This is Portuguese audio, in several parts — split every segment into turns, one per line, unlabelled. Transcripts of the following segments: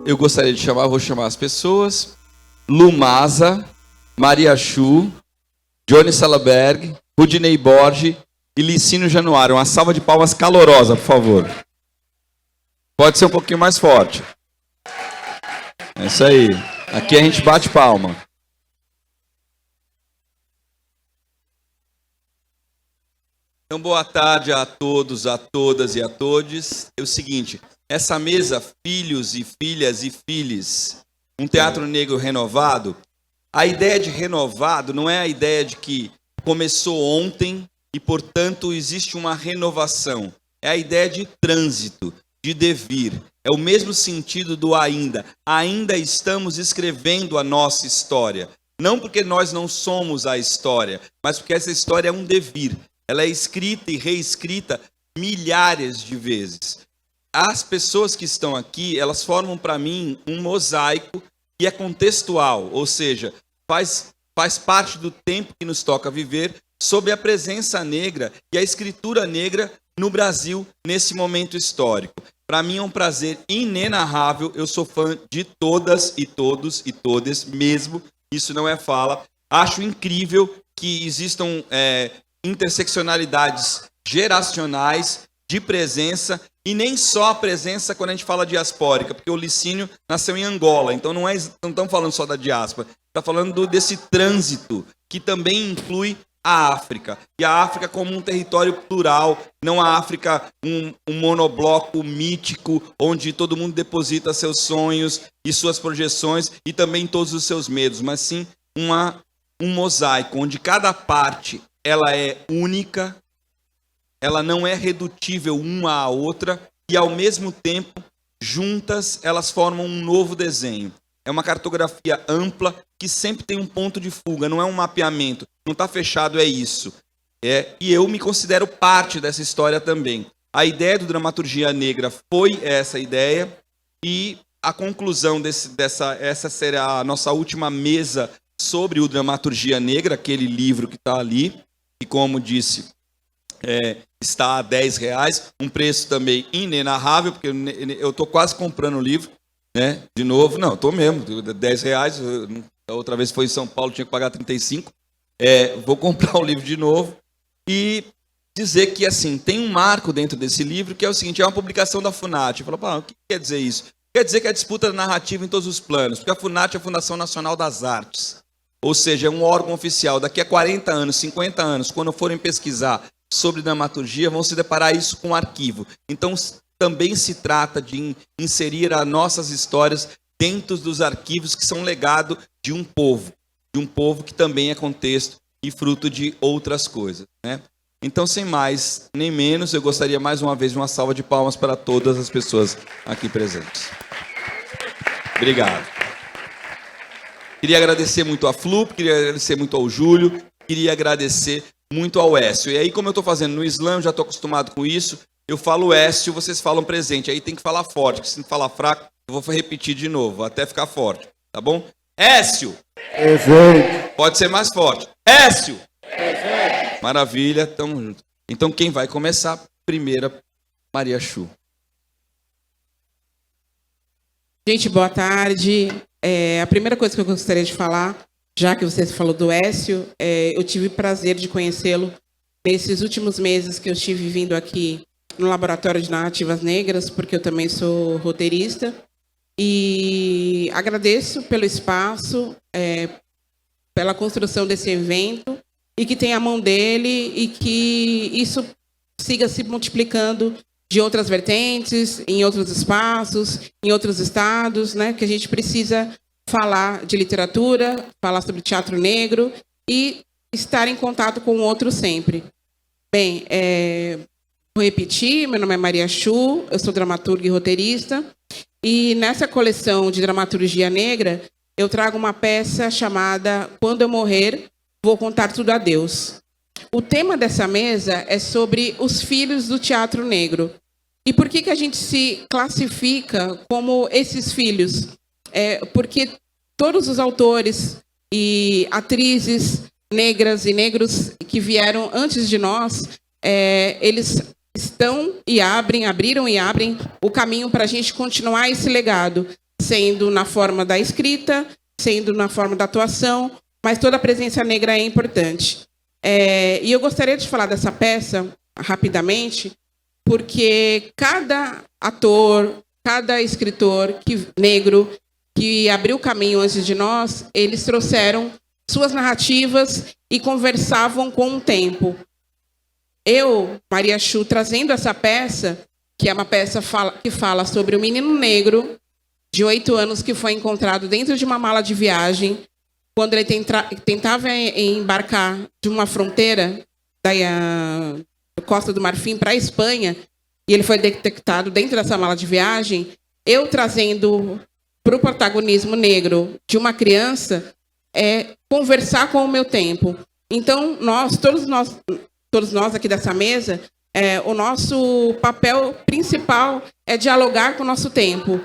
eu gostaria de chamar, vou chamar as pessoas: Lumasa, Maria Chu, Johnny Salaberg, Rudinei Borges e Licínio Januário. Uma salva de palmas calorosa, por favor. Pode ser um pouquinho mais forte. É isso aí. Aqui a gente bate palma. Então, boa tarde a todos, a todas e a todes. É o seguinte, essa mesa, filhos e filhas e filhos, um teatro negro renovado, a ideia de renovado não é a ideia de que começou ontem e, portanto, existe uma renovação. É a ideia de trânsito, de devir. É o mesmo sentido do ainda. Ainda estamos escrevendo a nossa história. Não porque nós não somos a história, mas porque essa história é um devir. Ela é escrita e reescrita milhares de vezes. As pessoas que estão aqui, elas formam para mim um mosaico que é contextual, ou seja, faz parte do tempo que nos toca viver sob a presença negra e a escritura negra no Brasil nesse momento histórico. Para mim é um prazer inenarrável, eu sou fã de todas e todos e todas mesmo, isso não é fala. Acho incrível que existam interseccionalidades geracionais de presença, e nem só a presença quando a gente fala diaspórica, porque o Licínio nasceu em Angola, então não estamos falando só da diáspora, está falando desse trânsito que também inclui a África, e a África como um território plural, não a África um monobloco mítico, onde todo mundo deposita seus sonhos e suas projeções, e também todos os seus medos, mas sim um mosaico, onde cada parte ela é única, ela não é redutível uma à outra, e ao mesmo tempo, juntas, elas formam um novo desenho. É uma cartografia ampla que sempre tem um ponto de fuga, não é um mapeamento, não está fechado, é isso. E eu me considero parte dessa história também. A ideia do Dramaturgia Negra foi essa ideia, e a conclusão essa será a nossa última mesa sobre o Dramaturgia Negra, aquele livro que está ali, que, como disse, está a R$10, um preço também inenarrável, porque eu estou quase comprando o livro, né? De novo, não, estou mesmo, R$10, a outra vez foi em São Paulo, tinha que pagar 35, vou comprar o livro de novo, e dizer que, assim, tem um marco dentro desse livro, que é o seguinte, é uma publicação da FUNAT. Eu falo, o que quer dizer isso? Quer dizer que é a disputa narrativa em todos os planos, porque a FUNAT é a Fundação Nacional das Artes, ou seja, é um órgão oficial. Daqui a 40 anos, 50 anos, quando forem pesquisar sobre dramaturgia, vão se deparar isso com um arquivo. Então, também se trata de inserir as nossas histórias dentro dos arquivos que são legado de um povo que também é contexto e fruto de outras coisas, né? Então, sem mais nem menos, eu gostaria mais uma vez de uma salva de palmas para todas as pessoas aqui presentes. Obrigado. Queria agradecer muito a Flu, queria agradecer muito ao Júlio, queria agradecer muito ao Écio. E aí, como eu estou fazendo no Islã, já estou acostumado com isso, eu falo Écio, vocês falam presente. Aí tem que falar forte, porque se não falar fraco, eu vou repetir de novo, até ficar forte, tá bom? Écio! Presente. Pode ser mais forte. Écio! Presente. Maravilha, tamo junto. Então, quem vai começar? Primeira, Maria Chu.
Gente, boa tarde. A primeira coisa que eu gostaria de falar, já que você falou do Écio, eu tive o prazer de conhecê-lo nesses últimos meses que eu estive vindo aqui no Laboratório de Narrativas Negras, porque eu também sou roteirista, e agradeço pelo espaço, pela construção desse evento, e que tenha a mão dele, e que isso siga se multiplicando de outras vertentes, em outros espaços, em outros estados, né? Que a gente precisa falar de literatura, falar sobre teatro negro e estar em contato com o outro sempre. Bem, vou repetir, meu nome é Maria Chu, eu sou dramaturga e roteirista, e nessa coleção de dramaturgia negra, eu trago uma peça chamada Quando Eu Morrer, Vou Contar Tudo a Deus. O tema dessa mesa é sobre os filhos do teatro negro. E por que a gente se classifica como esses filhos? Porque todos os autores e atrizes negras e negros que vieram antes de nós, eles estão e abriram e abrem o caminho para a gente continuar esse legado. sendo na forma da escrita, sendo na forma da atuação, mas toda a presença negra é importante. E eu gostaria de falar dessa peça rapidamente, porque cada ator, cada escritor negro que abriu caminho antes de nós, eles trouxeram suas narrativas e conversavam com o tempo. Eu, Maria Chu, trazendo essa peça, que é uma peça que fala sobre um menino negro de 8 anos que foi encontrado dentro de uma mala de viagem, quando ele tentava embarcar de uma fronteira da Costa do Marfim para a Espanha, e ele foi detectado dentro dessa mala de viagem. Eu trazendo para o protagonismo negro de uma criança conversar com o meu tempo. Então, todos nós aqui dessa mesa, o nosso papel principal é dialogar com o nosso tempo.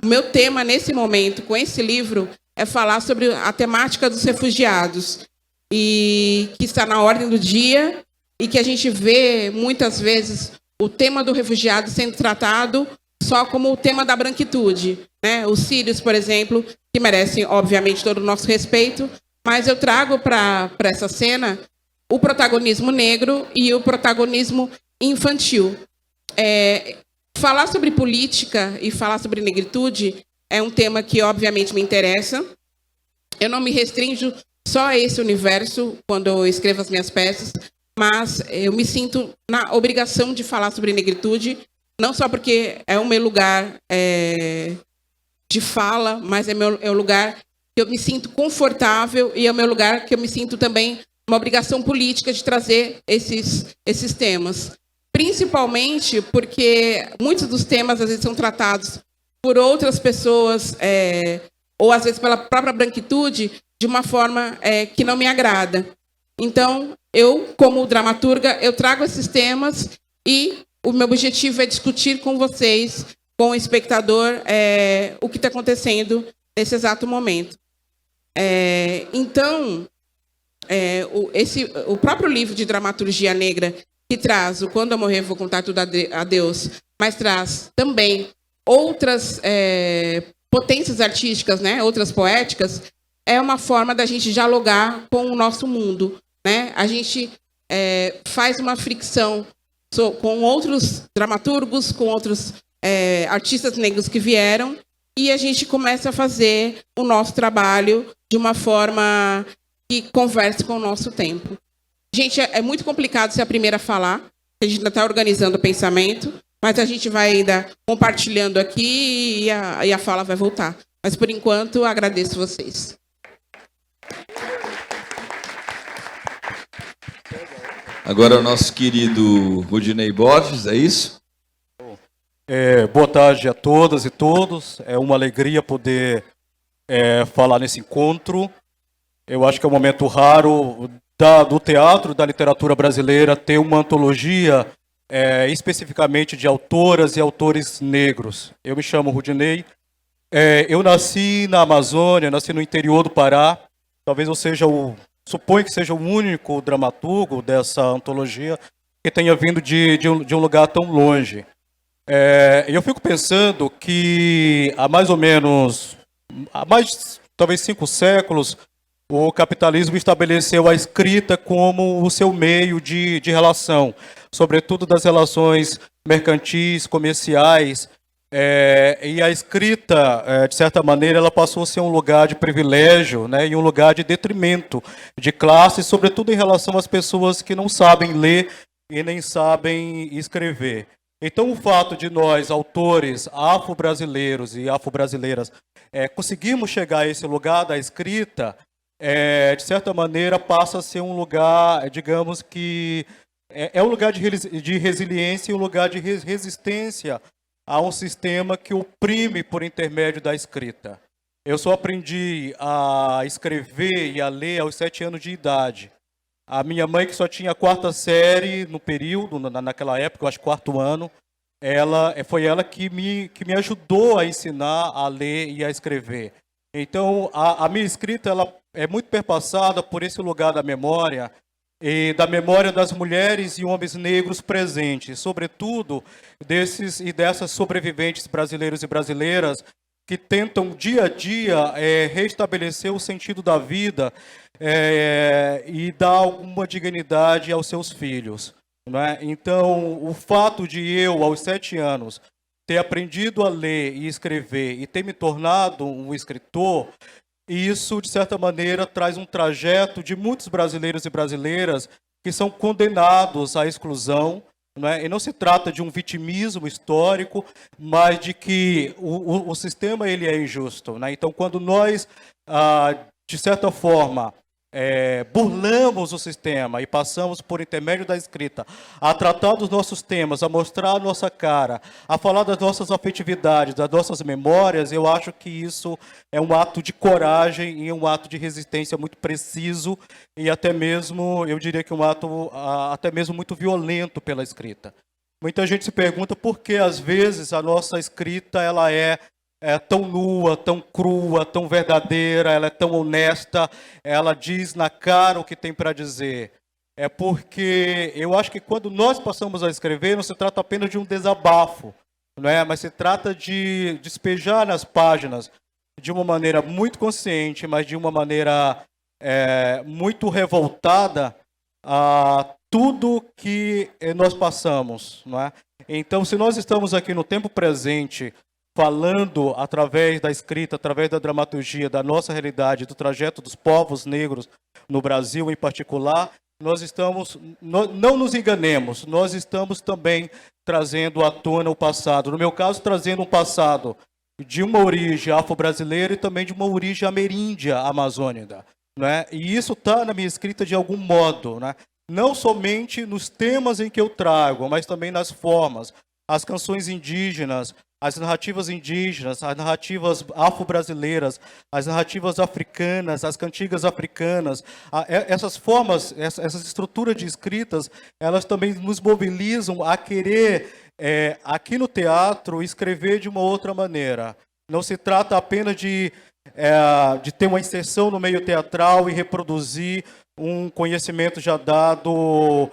O meu tema, nesse momento, com esse livro, é falar sobre a temática dos refugiados, e que está na ordem do dia, e que a gente vê, muitas vezes, o tema do refugiado sendo tratado só como o tema da branquitude, né? Os sírios, por exemplo, que merecem, obviamente, todo o nosso respeito, mas eu trago para essa cena o protagonismo negro e o protagonismo infantil. Falar sobre política e falar sobre negritude é um tema que, obviamente, me interessa. Eu não me restringo só a esse universo quando eu escrevo as minhas peças, mas eu me sinto na obrigação de falar sobre negritude, não só porque é o meu lugar de fala, mas é o lugar que eu me sinto confortável, e é o meu lugar que eu me sinto também uma obrigação política de trazer esses temas. Principalmente porque muitos dos temas, às vezes, são tratados por outras pessoas, ou às vezes pela própria branquitude, de uma forma que não me agrada. Então, eu, como dramaturga, eu trago esses temas, e o meu objetivo é discutir com vocês, com o espectador, o que está acontecendo nesse exato momento. Então, o próprio livro de dramaturgia negra, que traz o Quando Eu Morrer Vou Contar Tudo a Deus, mas traz também outras potências artísticas, né, outras poéticas, é uma forma da gente dialogar com o nosso mundo, né? A gente faz uma fricção com outros dramaturgos, com outros artistas negros que vieram, e a gente começa a fazer o nosso trabalho de uma forma que converse com o nosso tempo. Gente, é muito complicado ser a primeira a falar, a gente ainda está organizando o pensamento, mas a gente vai ainda compartilhando aqui, e a fala vai voltar. Mas, por enquanto, agradeço vocês.
Agora o nosso querido Rudinei Borges, é isso?
Boa tarde a todas e todos. É uma alegria poder falar nesse encontro. Eu acho que é um momento raro do teatro, da literatura brasileira, ter uma antologia especificamente de autoras e autores negros. Eu me chamo Rudinei. Eu nasci na Amazônia, nasci no interior do Pará. Talvez eu seja suponho que seja o único dramaturgo dessa antologia que tenha vindo de um lugar tão longe. Eu fico pensando que há mais talvez 5 séculos, o capitalismo estabeleceu a escrita como o seu meio de relação, sobretudo das relações mercantis, comerciais, e a escrita, de certa maneira, ela passou a ser um lugar de privilégio, né, e um lugar de detrimento de classe, sobretudo em relação às pessoas que não sabem ler e nem sabem escrever. Então, o fato de nós, autores afro-brasileiros e afro-brasileiras, conseguirmos chegar a esse lugar da escrita, de certa maneira, passa a ser um lugar, digamos que um lugar de resiliência e um lugar de resistência a um sistema que oprime por intermédio da escrita. Eu só aprendi a escrever e a ler aos 7 anos de idade. A minha mãe, que só tinha a 4ª série no período, naquela época, eu acho 4º ano, foi ela que me ajudou a ensinar a ler e a escrever. Então, a minha escrita ela é muito perpassada por esse lugar da memória e da memória das mulheres e homens negros presentes, sobretudo desses e dessas sobreviventes brasileiros e brasileiras que tentam dia a dia restabelecer o sentido da vida e dar alguma dignidade aos seus filhos. Não é? Então, o fato de eu, aos 7 anos, ter aprendido a ler e escrever e ter me tornado um escritor, isso, de certa maneira, traz um trajeto de muitos brasileiros e brasileiras que são condenados à exclusão, não é? E não se trata de um vitimismo histórico, mas de que o sistema ele é injusto. Né? Então, quando nós, de certa forma, burlamos o sistema e passamos, por intermédio da escrita, a tratar dos nossos temas, a mostrar a nossa cara, a falar das nossas afetividades, das nossas memórias, eu acho que isso é um ato de coragem e um ato de resistência muito preciso e até mesmo, eu diria que um ato até mesmo muito violento pela escrita. Muita gente se pergunta por que, às vezes, a nossa escrita ela é tão nua, tão crua, tão verdadeira, ela é tão honesta, ela diz na cara o que tem para dizer. É porque eu acho que quando nós passamos a escrever, não se trata apenas de um desabafo, não é? Mas se trata de despejar nas páginas de uma maneira muito consciente, mas de uma maneira muito revoltada a tudo que nós passamos, não é? Então, se nós estamos aqui no tempo presente, falando através da escrita, através da dramaturgia, da nossa realidade, do trajeto dos povos negros no Brasil em particular, nós estamos, não nos enganemos, nós estamos também trazendo à tona o passado. No meu caso, trazendo um passado de uma origem afro-brasileira e também de uma origem ameríndia amazônica. Né? E isso está na minha escrita de algum modo, né? Não somente nos temas em que eu trago, mas também nas formas. As canções indígenas, as narrativas indígenas, as narrativas afro-brasileiras, as narrativas africanas, as cantigas africanas, essas formas, essas estruturas de escritas, elas também nos mobilizam a querer, aqui no teatro, escrever de uma outra maneira. Não se trata apenas de ter uma inserção no meio teatral e reproduzir um conhecimento já dado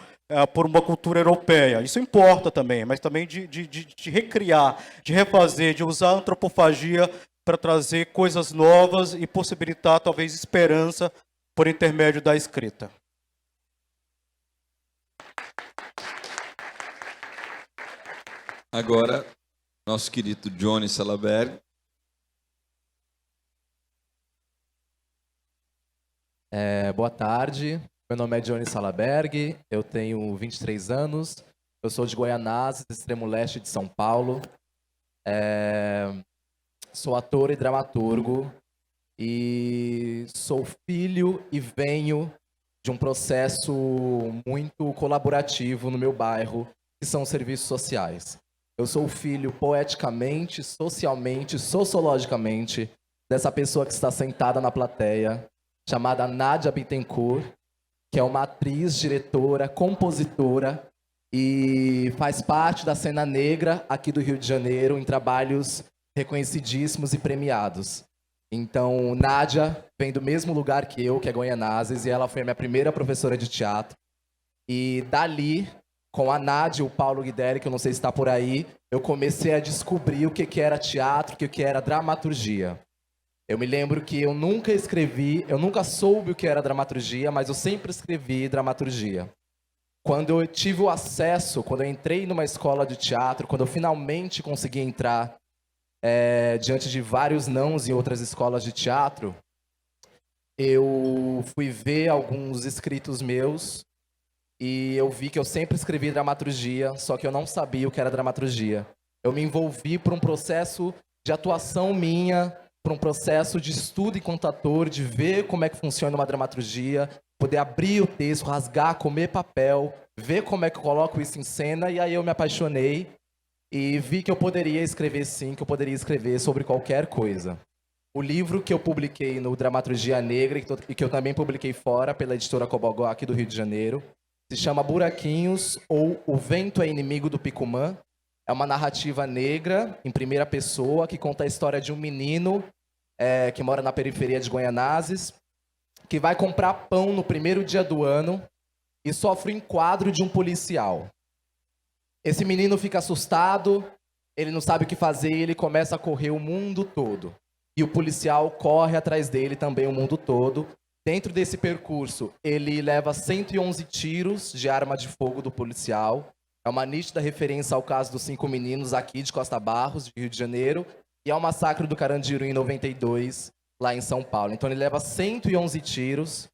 por uma cultura europeia. Isso importa também, mas também de recriar, de refazer, de usar a antropofagia para trazer coisas novas e possibilitar, talvez, esperança por intermédio da escrita.
Agora, nosso querido Johnny Salaberg.
Boa tarde, meu nome é Johnny Salaberg, eu tenho 23 anos, eu sou de Goianás, extremo leste de São Paulo, sou ator e dramaturgo e sou filho e venho de um processo muito colaborativo no meu bairro, que são os serviços sociais. Eu sou filho poeticamente, socialmente, sociologicamente, dessa pessoa que está sentada na plateia, chamada Nádia Bittencourt, que é uma atriz, diretora, compositora e faz parte da cena negra aqui do Rio de Janeiro em trabalhos reconhecidíssimos e premiados. Então, Nádia vem do mesmo lugar que eu, que é Goianazes, e ela foi a minha primeira professora de teatro. E dali, com a Nádia e o Paulo Guideri, que eu não sei se está por aí, eu comecei a descobrir o que era teatro, o que era dramaturgia. Eu me lembro que eu nunca escrevi, eu nunca soube o que era dramaturgia, mas eu sempre escrevi dramaturgia. Quando eu tive o acesso, quando eu entrei numa escola de teatro, quando eu finalmente consegui entrar diante de vários nãos em outras escolas de teatro, eu fui ver alguns escritos meus e eu vi que eu sempre escrevi dramaturgia, só que eu não sabia o que era dramaturgia. Eu me envolvi por um processo de atuação minha, para um processo de estudo enquanto ator, de ver como é que funciona uma dramaturgia, poder abrir o texto, rasgar, comer papel, ver como é que eu coloco isso em cena, e aí eu me apaixonei e vi que eu poderia escrever sim, que eu poderia escrever sobre qualquer coisa. O livro que eu publiquei no Dramaturgia Negra, e que eu também publiquei fora, pela editora Cobogó, aqui do Rio de Janeiro, se chama Buraquinhos, ou O Vento é Inimigo do Picumã. É uma narrativa negra, em primeira pessoa, que conta a história de um menino que mora na periferia de Goianazes, que vai comprar pão no primeiro dia do ano, e sofre o enquadro de um policial. Esse menino fica assustado, ele não sabe o que fazer, ele começa a correr o mundo todo. E o policial corre atrás dele também o mundo todo. Dentro desse percurso, ele leva 111 tiros de arma de fogo do policial. É uma nítida referência ao caso dos 5 meninos aqui de Costa Barros, de Rio de Janeiro, e ao massacre do Carandiru em 92, lá em São Paulo. Então ele leva 111 tiros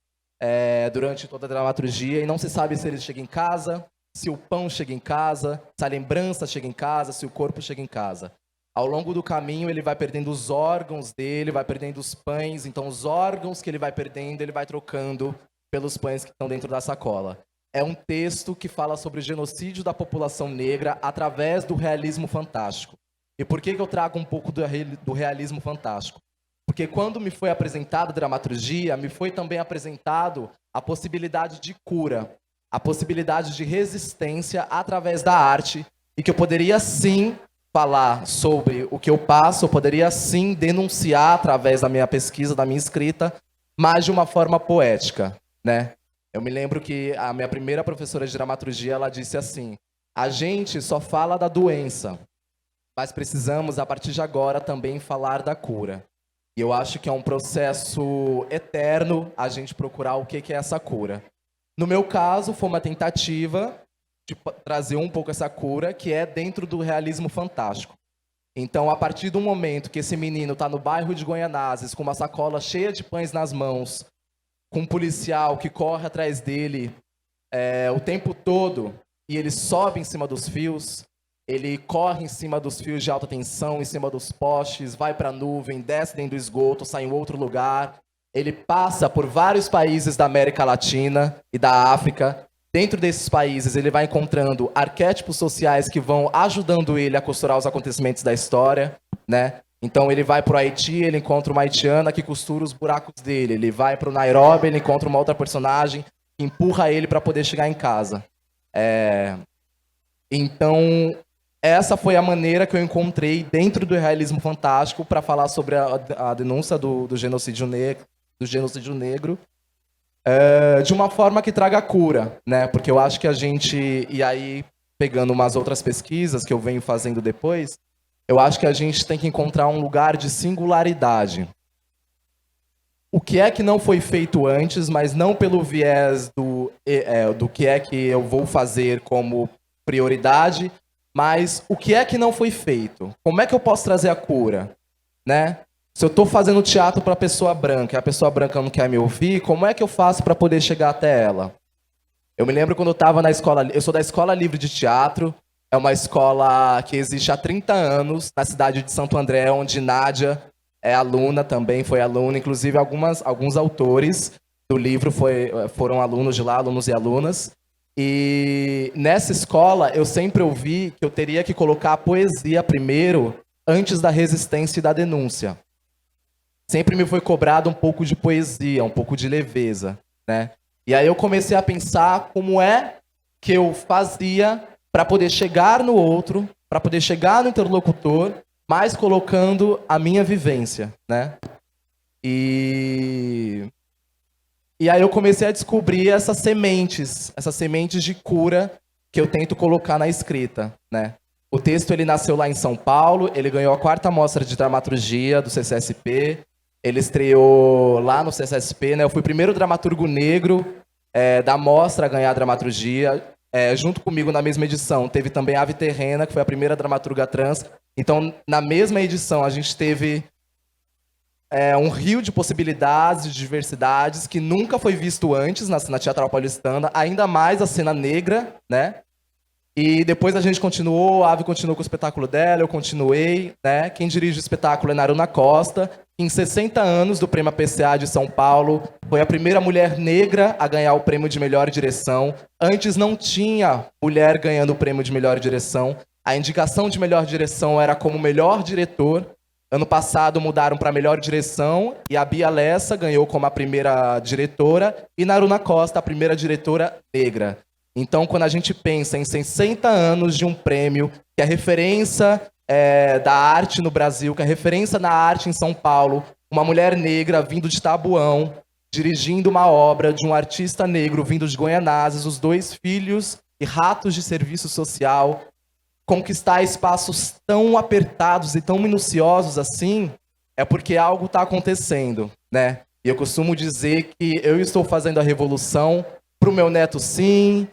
durante toda a dramaturgia, e não se sabe se ele chega em casa, se o pão chega em casa, se a lembrança chega em casa, se o corpo chega em casa. Ao longo do caminho, ele vai perdendo os órgãos dele, vai perdendo os pães. Então, os órgãos que ele vai perdendo, ele vai trocando pelos pães que estão dentro da sacola. É um texto que fala sobre o genocídio da população negra através do realismo fantástico. E por que eu trago um pouco do realismo fantástico? Porque quando me foi apresentada a dramaturgia, me foi também apresentado a possibilidade de cura, a possibilidade de resistência através da arte, e que eu poderia, sim, falar sobre o que eu passo, eu poderia sim denunciar através da minha pesquisa, da minha escrita, mas de uma forma poética, né? Eu me lembro que a minha primeira professora de dramaturgia, ela disse assim: a gente só fala da doença, mas precisamos, a partir de agora, também falar da cura. E eu acho que é um processo eterno a gente procurar o que é essa cura. No meu caso, foi uma tentativa de trazer um pouco essa cura, que é dentro do realismo fantástico. Então, a partir do momento que esse menino está no bairro de Goianazes, com uma sacola cheia de pães nas mãos, com um policial que corre atrás dele o tempo todo, e ele sobe em cima dos fios, ele corre em cima dos fios de alta tensão, em cima dos postes, vai para a nuvem, desce dentro do esgoto, sai em outro lugar. Ele passa por vários países da América Latina e da África. Dentro desses países, ele vai encontrando arquétipos sociais que vão ajudando ele a costurar os acontecimentos da história, né? Então, ele vai para o Haiti, ele encontra uma haitiana que costura os buracos dele. Ele vai para o Nairobi, ele encontra uma outra personagem que empurra ele para poder chegar em casa. Então, essa foi a maneira que eu encontrei dentro do realismo fantástico para falar sobre a denúncia do genocídio negro. De uma forma que traga cura, né? Porque eu acho que a gente, e aí pegando umas outras pesquisas que eu venho fazendo depois, eu acho que a gente tem que encontrar um lugar de singularidade. O que é que não foi feito antes, mas não pelo viés do que é que eu vou fazer como prioridade, mas o que é que não foi feito? Como é que eu posso trazer a cura, né? Se eu estou fazendo teatro para a pessoa branca e a pessoa branca não quer me ouvir, como é que eu faço para poder chegar até ela? Eu me lembro quando eu estava na escola, eu sou da Escola Livre de Teatro, é uma escola que existe há 30 anos, na cidade de Santo André, onde Nádia é aluna também, foi aluna, inclusive alguns autores do livro foram alunos de lá, alunos e alunas. E nessa escola eu sempre ouvi que eu teria que colocar a poesia primeiro, antes da resistência e da denúncia. Sempre me foi cobrado um pouco de poesia, um pouco de leveza, né? E aí eu comecei a pensar como é que eu fazia para poder chegar no outro, para poder chegar no interlocutor, mas colocando a minha vivência, né? E aí eu comecei a descobrir essas sementes de cura que eu tento colocar na escrita, né? O texto ele nasceu lá em São Paulo, ele ganhou a 4ª mostra de dramaturgia do CCSP. Ele estreou lá no CCSP, né? Eu fui o primeiro dramaturgo negro da mostra a ganhar a dramaturgia. Junto comigo na mesma edição teve também a Ave Terrena, que foi a primeira dramaturga trans. Então, na mesma edição, a gente teve um rio de possibilidades, de diversidades, que nunca foi visto antes na Teatral Paulistana, ainda mais a cena negra, né? E depois a gente continuou, a Ave continuou com o espetáculo dela, eu continuei, né? Quem dirige o espetáculo é Naruna Costa. Em 60 anos do Prêmio APCA de São Paulo, foi a primeira mulher negra a ganhar o prêmio de melhor direção. Antes não tinha mulher ganhando o prêmio de melhor direção. A indicação de melhor direção era como melhor diretor. Ano passado mudaram para melhor direção e a Bia Lessa ganhou como a primeira diretora e Naruna Costa a primeira diretora negra. Então, quando a gente pensa em 60 anos de um prêmio, que é referência da arte no Brasil, que é referência na arte em São Paulo, uma mulher negra vindo de Tabuão, dirigindo uma obra de um artista negro vindo de Goianazes, os 2 filhos e ratos de serviço social, conquistar espaços tão apertados e tão minuciosos assim, é porque algo está acontecendo, né? E eu costumo dizer que eu estou fazendo a revolução para o meu neto sim,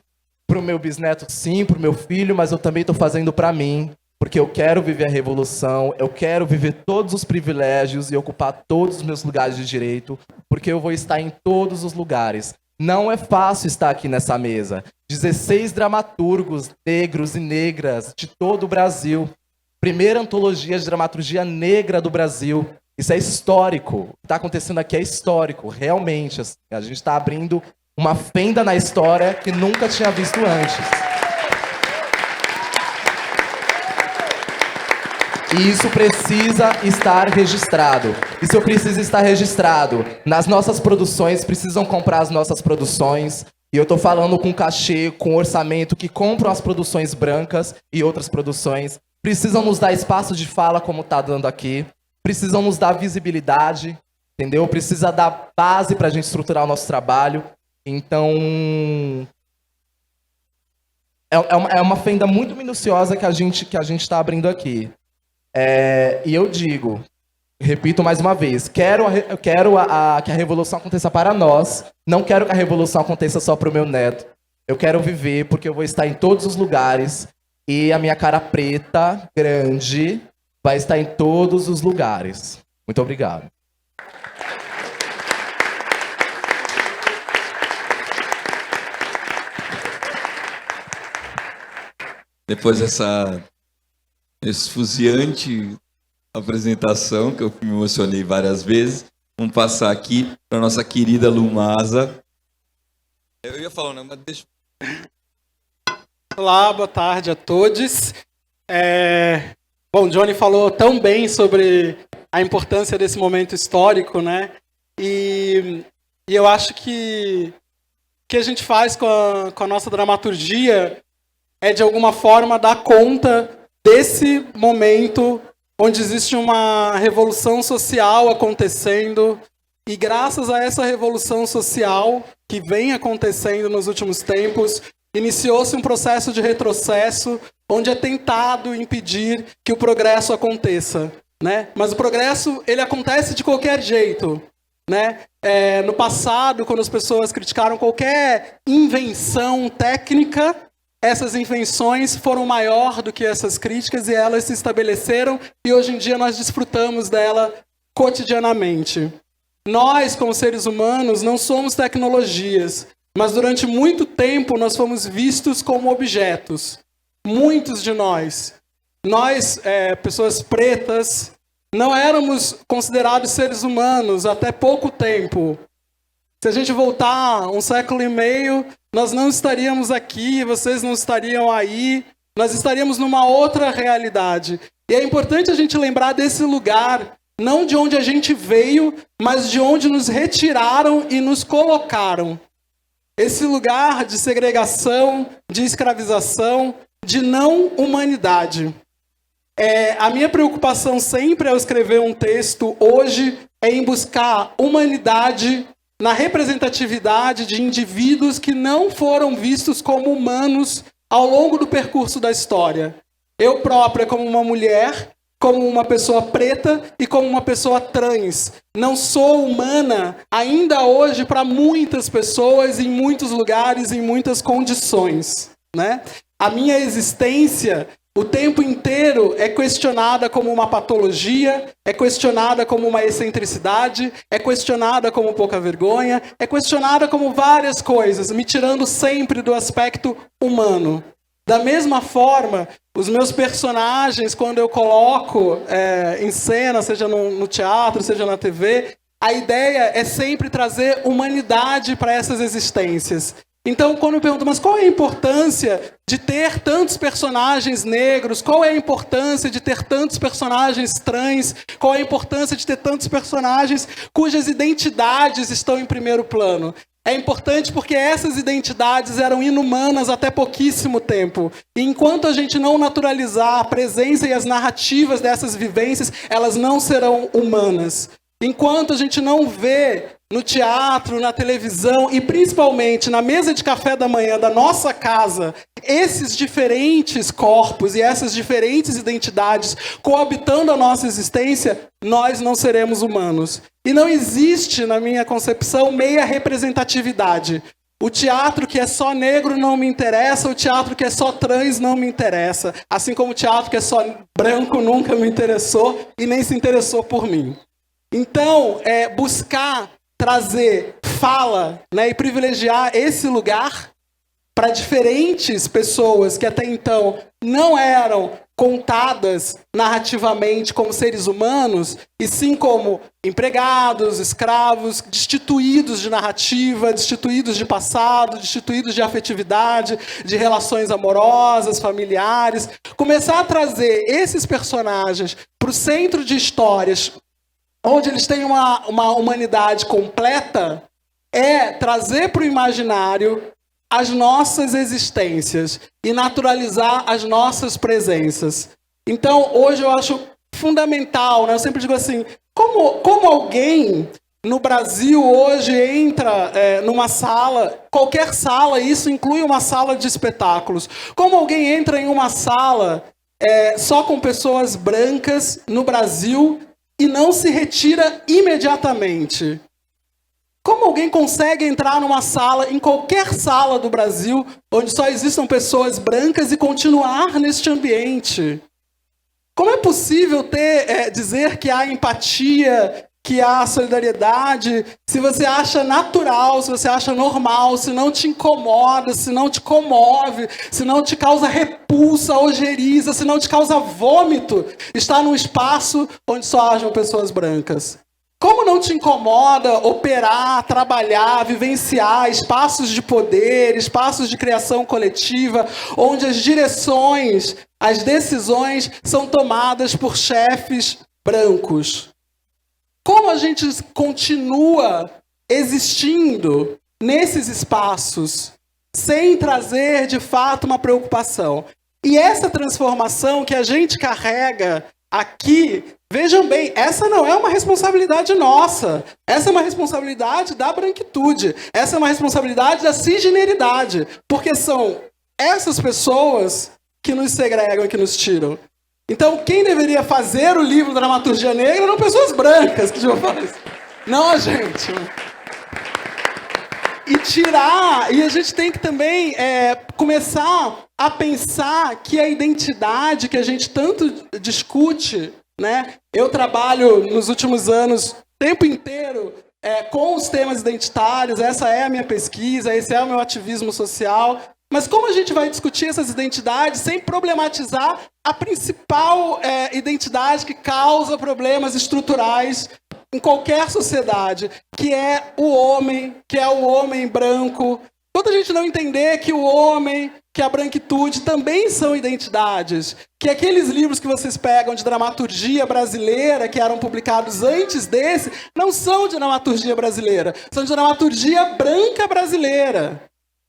para o meu bisneto sim, para o meu filho, mas eu também estou fazendo para mim, porque eu quero viver a revolução, eu quero viver todos os privilégios e ocupar todos os meus lugares de direito, porque eu vou estar em todos os lugares. Não é fácil estar aqui nessa mesa. 16 dramaturgos negros e negras de todo o Brasil. Primeira antologia de dramaturgia negra do Brasil. Isso é histórico. O que está acontecendo aqui é histórico, realmente. Assim, a gente está abrindo uma fenda na história que nunca tinha visto antes. E isso precisa estar registrado. Isso precisa estar registrado. Nas nossas produções, precisam comprar as nossas produções. E eu estou falando com cachê, com orçamento, que compram as produções brancas e outras produções. Precisam nos dar espaço de fala, como está dando aqui. Precisam nos dar visibilidade, entendeu? Precisa dar base para a gente estruturar o nosso trabalho. Então, é uma fenda muito minuciosa que a gente está abrindo aqui. E eu digo, repito mais uma vez, quero que a revolução aconteça para nós, não quero que a revolução aconteça só para o meu neto. Eu quero viver porque eu vou estar em todos os lugares e a minha cara preta, grande, vai estar em todos os lugares. Muito obrigado.
Depois dessa esfuziante apresentação, que eu me emocionei várias vezes, vamos passar aqui para a nossa querida Lumasa. Eu ia falar, não, mas deixa...
Olá, boa tarde a todos. Bom, Johnny falou tão bem sobre a importância desse momento histórico, né? E eu acho que o que a gente faz com a nossa dramaturgia é, de alguma forma, dar conta desse momento onde existe uma revolução social acontecendo, e graças a essa revolução social que vem acontecendo nos últimos tempos, iniciou-se um processo de retrocesso onde é tentado impedir que o progresso aconteça, né? Mas o progresso, ele acontece de qualquer jeito, né? No passado, quando as pessoas criticaram qualquer invenção técnica, essas invenções foram maior do que essas críticas e elas se estabeleceram e hoje em dia nós desfrutamos dela cotidianamente. Nós, como seres humanos, não somos tecnologias, mas durante muito tempo nós fomos vistos como objetos. Muitos de nós, pessoas pretas, não éramos considerados seres humanos até pouco tempo. Se a gente voltar 1,5 século, nós não estaríamos aqui, vocês não estariam aí, nós estaríamos numa outra realidade. E é importante a gente lembrar desse lugar, não de onde a gente veio, mas de onde nos retiraram e nos colocaram. Esse lugar de segregação, de escravização, de não humanidade. A minha preocupação sempre ao escrever um texto hoje é em buscar humanidade na representatividade de indivíduos que não foram vistos como humanos ao longo do percurso da história. Eu própria, como uma mulher, como uma pessoa preta e como uma pessoa trans, não sou humana ainda hoje para muitas pessoas, em muitos lugares, em muitas condições, né? A minha existência, o tempo inteiro, é questionada como uma patologia, é questionada como uma excentricidade, é questionada como pouca vergonha, é questionada como várias coisas, me tirando sempre do aspecto humano. Da mesma forma, os meus personagens, quando eu coloco em cena, seja no teatro, seja na TV, a ideia é sempre trazer humanidade para essas existências. Então, quando eu pergunto, mas qual é a importância de ter tantos personagens negros? Qual é a importância de ter tantos personagens trans? Qual é a importância de ter tantos personagens cujas identidades estão em primeiro plano? É importante porque essas identidades eram inumanas até pouquíssimo tempo. E enquanto a gente não naturalizar a presença e as narrativas dessas vivências, elas não serão humanas. Enquanto a gente não vê no teatro, na televisão e principalmente na mesa de café da manhã da nossa casa, esses diferentes corpos e essas diferentes identidades coabitando a nossa existência, nós não seremos humanos. E não existe, na minha concepção, meia representatividade. O teatro que é só negro não me interessa, o teatro que é só trans não me interessa. Assim como o teatro que é só branco nunca me interessou e nem se interessou por mim. Então, buscar trazer fala, né, e privilegiar esse lugar para diferentes pessoas que até então não eram contadas narrativamente como seres humanos, e sim como empregados, escravos, destituídos de narrativa, destituídos de passado, destituídos de afetividade, de relações amorosas, familiares. Começar a trazer esses personagens para o centro de histórias onde eles têm uma humanidade completa, é trazer para o imaginário as nossas existências e naturalizar as nossas presenças. Então, hoje eu acho fundamental, né? Eu sempre digo assim, como alguém no Brasil hoje entra numa sala, qualquer sala, isso inclui uma sala de espetáculos, como alguém entra em uma sala só com pessoas brancas no Brasil e não se retira imediatamente? Como alguém consegue entrar numa sala, em qualquer sala do Brasil, onde só existam pessoas brancas e continuar neste ambiente? Como é possível dizer que há empatia, que há solidariedade, se você acha natural, se você acha normal, se não te incomoda, se não te comove, se não te causa repulsa, ojeriza, se não te causa vômito, estar num espaço onde só hajam pessoas brancas? Como não te incomoda operar, trabalhar, vivenciar espaços de poder, espaços de criação coletiva, onde as direções, as decisões são tomadas por chefes brancos? Como a gente continua existindo nesses espaços sem trazer, de fato, uma preocupação? E essa transformação que a gente carrega aqui, vejam bem, essa não é uma responsabilidade nossa. Essa é uma responsabilidade da branquitude. Essa é uma responsabilidade da cisgeneridade. Porque são essas pessoas que nos segregam e que nos tiram. Então, quem deveria fazer o livro da dramaturgia negra eram pessoas brancas que deviam fazer isso. Não a gente. E a gente tem que também começar a pensar que a identidade que a gente tanto discute, né? Eu trabalho nos últimos anos, o tempo inteiro, com os temas identitários, essa é a minha pesquisa, esse é o meu ativismo social. Mas como a gente vai discutir essas identidades sem problematizar a principal identidade que causa problemas estruturais em qualquer sociedade, que é o homem branco? Quando a gente não entender que o homem, que a branquitude também são identidades, que aqueles livros que vocês pegam de dramaturgia brasileira, que eram publicados antes desse, não são de dramaturgia brasileira, são de dramaturgia branca brasileira.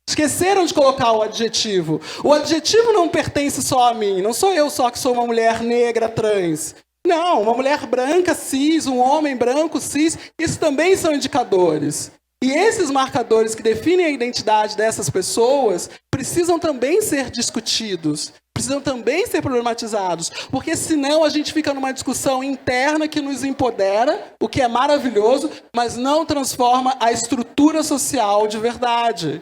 Esqueceram de colocar o adjetivo. O adjetivo não pertence só a mim. Não sou eu só que sou uma mulher negra trans. Não, uma mulher branca cis, um homem branco cis, isso também são indicadores. E esses marcadores que definem a identidade dessas pessoas precisam também ser discutidos, precisam também ser problematizados, porque senão a gente fica numa discussão interna que nos empodera, o que é maravilhoso, mas não transforma a estrutura social de verdade.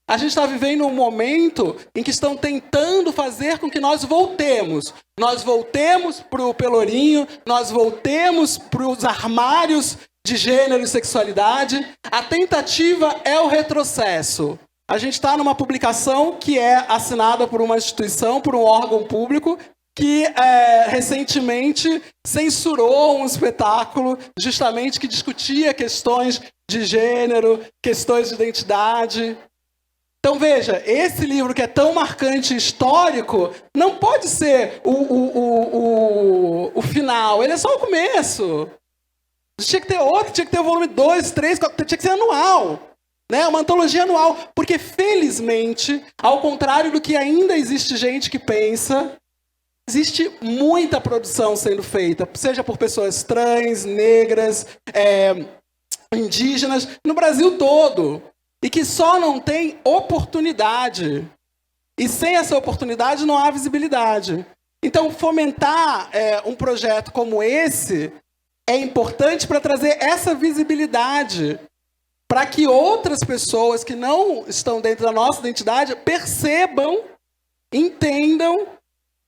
A gente está vivendo um momento em que estão tentando fazer com que nós voltemos. Nós voltemos para o pelourinho, nós voltemos para os armários de gênero e sexualidade. A tentativa é o retrocesso. A gente está numa publicação que é assinada por uma instituição, por um órgão público, que recentemente censurou um espetáculo justamente que discutia questões de gênero, questões de identidade. Então veja, esse livro que é tão marcante e histórico não pode ser o final, ele é só o começo. Tinha que ter outro, tinha que ter o volume 2, 3, 4, tinha que ser anual, né? Uma antologia anual, porque felizmente, ao contrário do que ainda existe gente que pensa, existe muita produção sendo feita, seja por pessoas trans, negras, indígenas, no Brasil todo, e que só não tem oportunidade. E sem essa oportunidade não há visibilidade. Então, fomentar um projeto como esse é importante para trazer essa visibilidade, para que outras pessoas que não estão dentro da nossa identidade percebam, entendam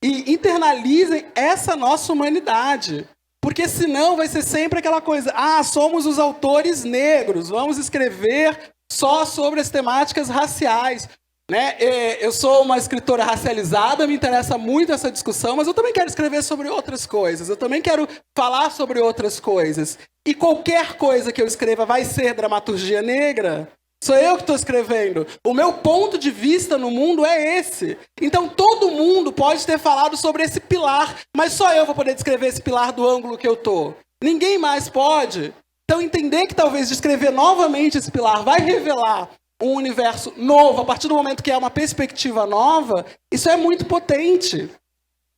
e internalizem essa nossa humanidade. Porque senão vai ser sempre aquela coisa, somos os autores negros, vamos escrever só sobre as temáticas raciais. Né? Eu sou uma escritora racializada, me interessa muito essa discussão, mas eu também quero escrever sobre outras coisas, eu também quero falar sobre outras coisas. E qualquer coisa que eu escreva vai ser dramaturgia negra? Sou eu que estou escrevendo. O meu ponto de vista no mundo é esse. Então todo mundo pode ter falado sobre esse pilar, mas só eu vou poder descrever esse pilar do ângulo que eu estou. Ninguém mais pode. Então entender que talvez descrever novamente esse pilar vai revelar um universo novo, a partir do momento que é uma perspectiva nova, isso é muito potente.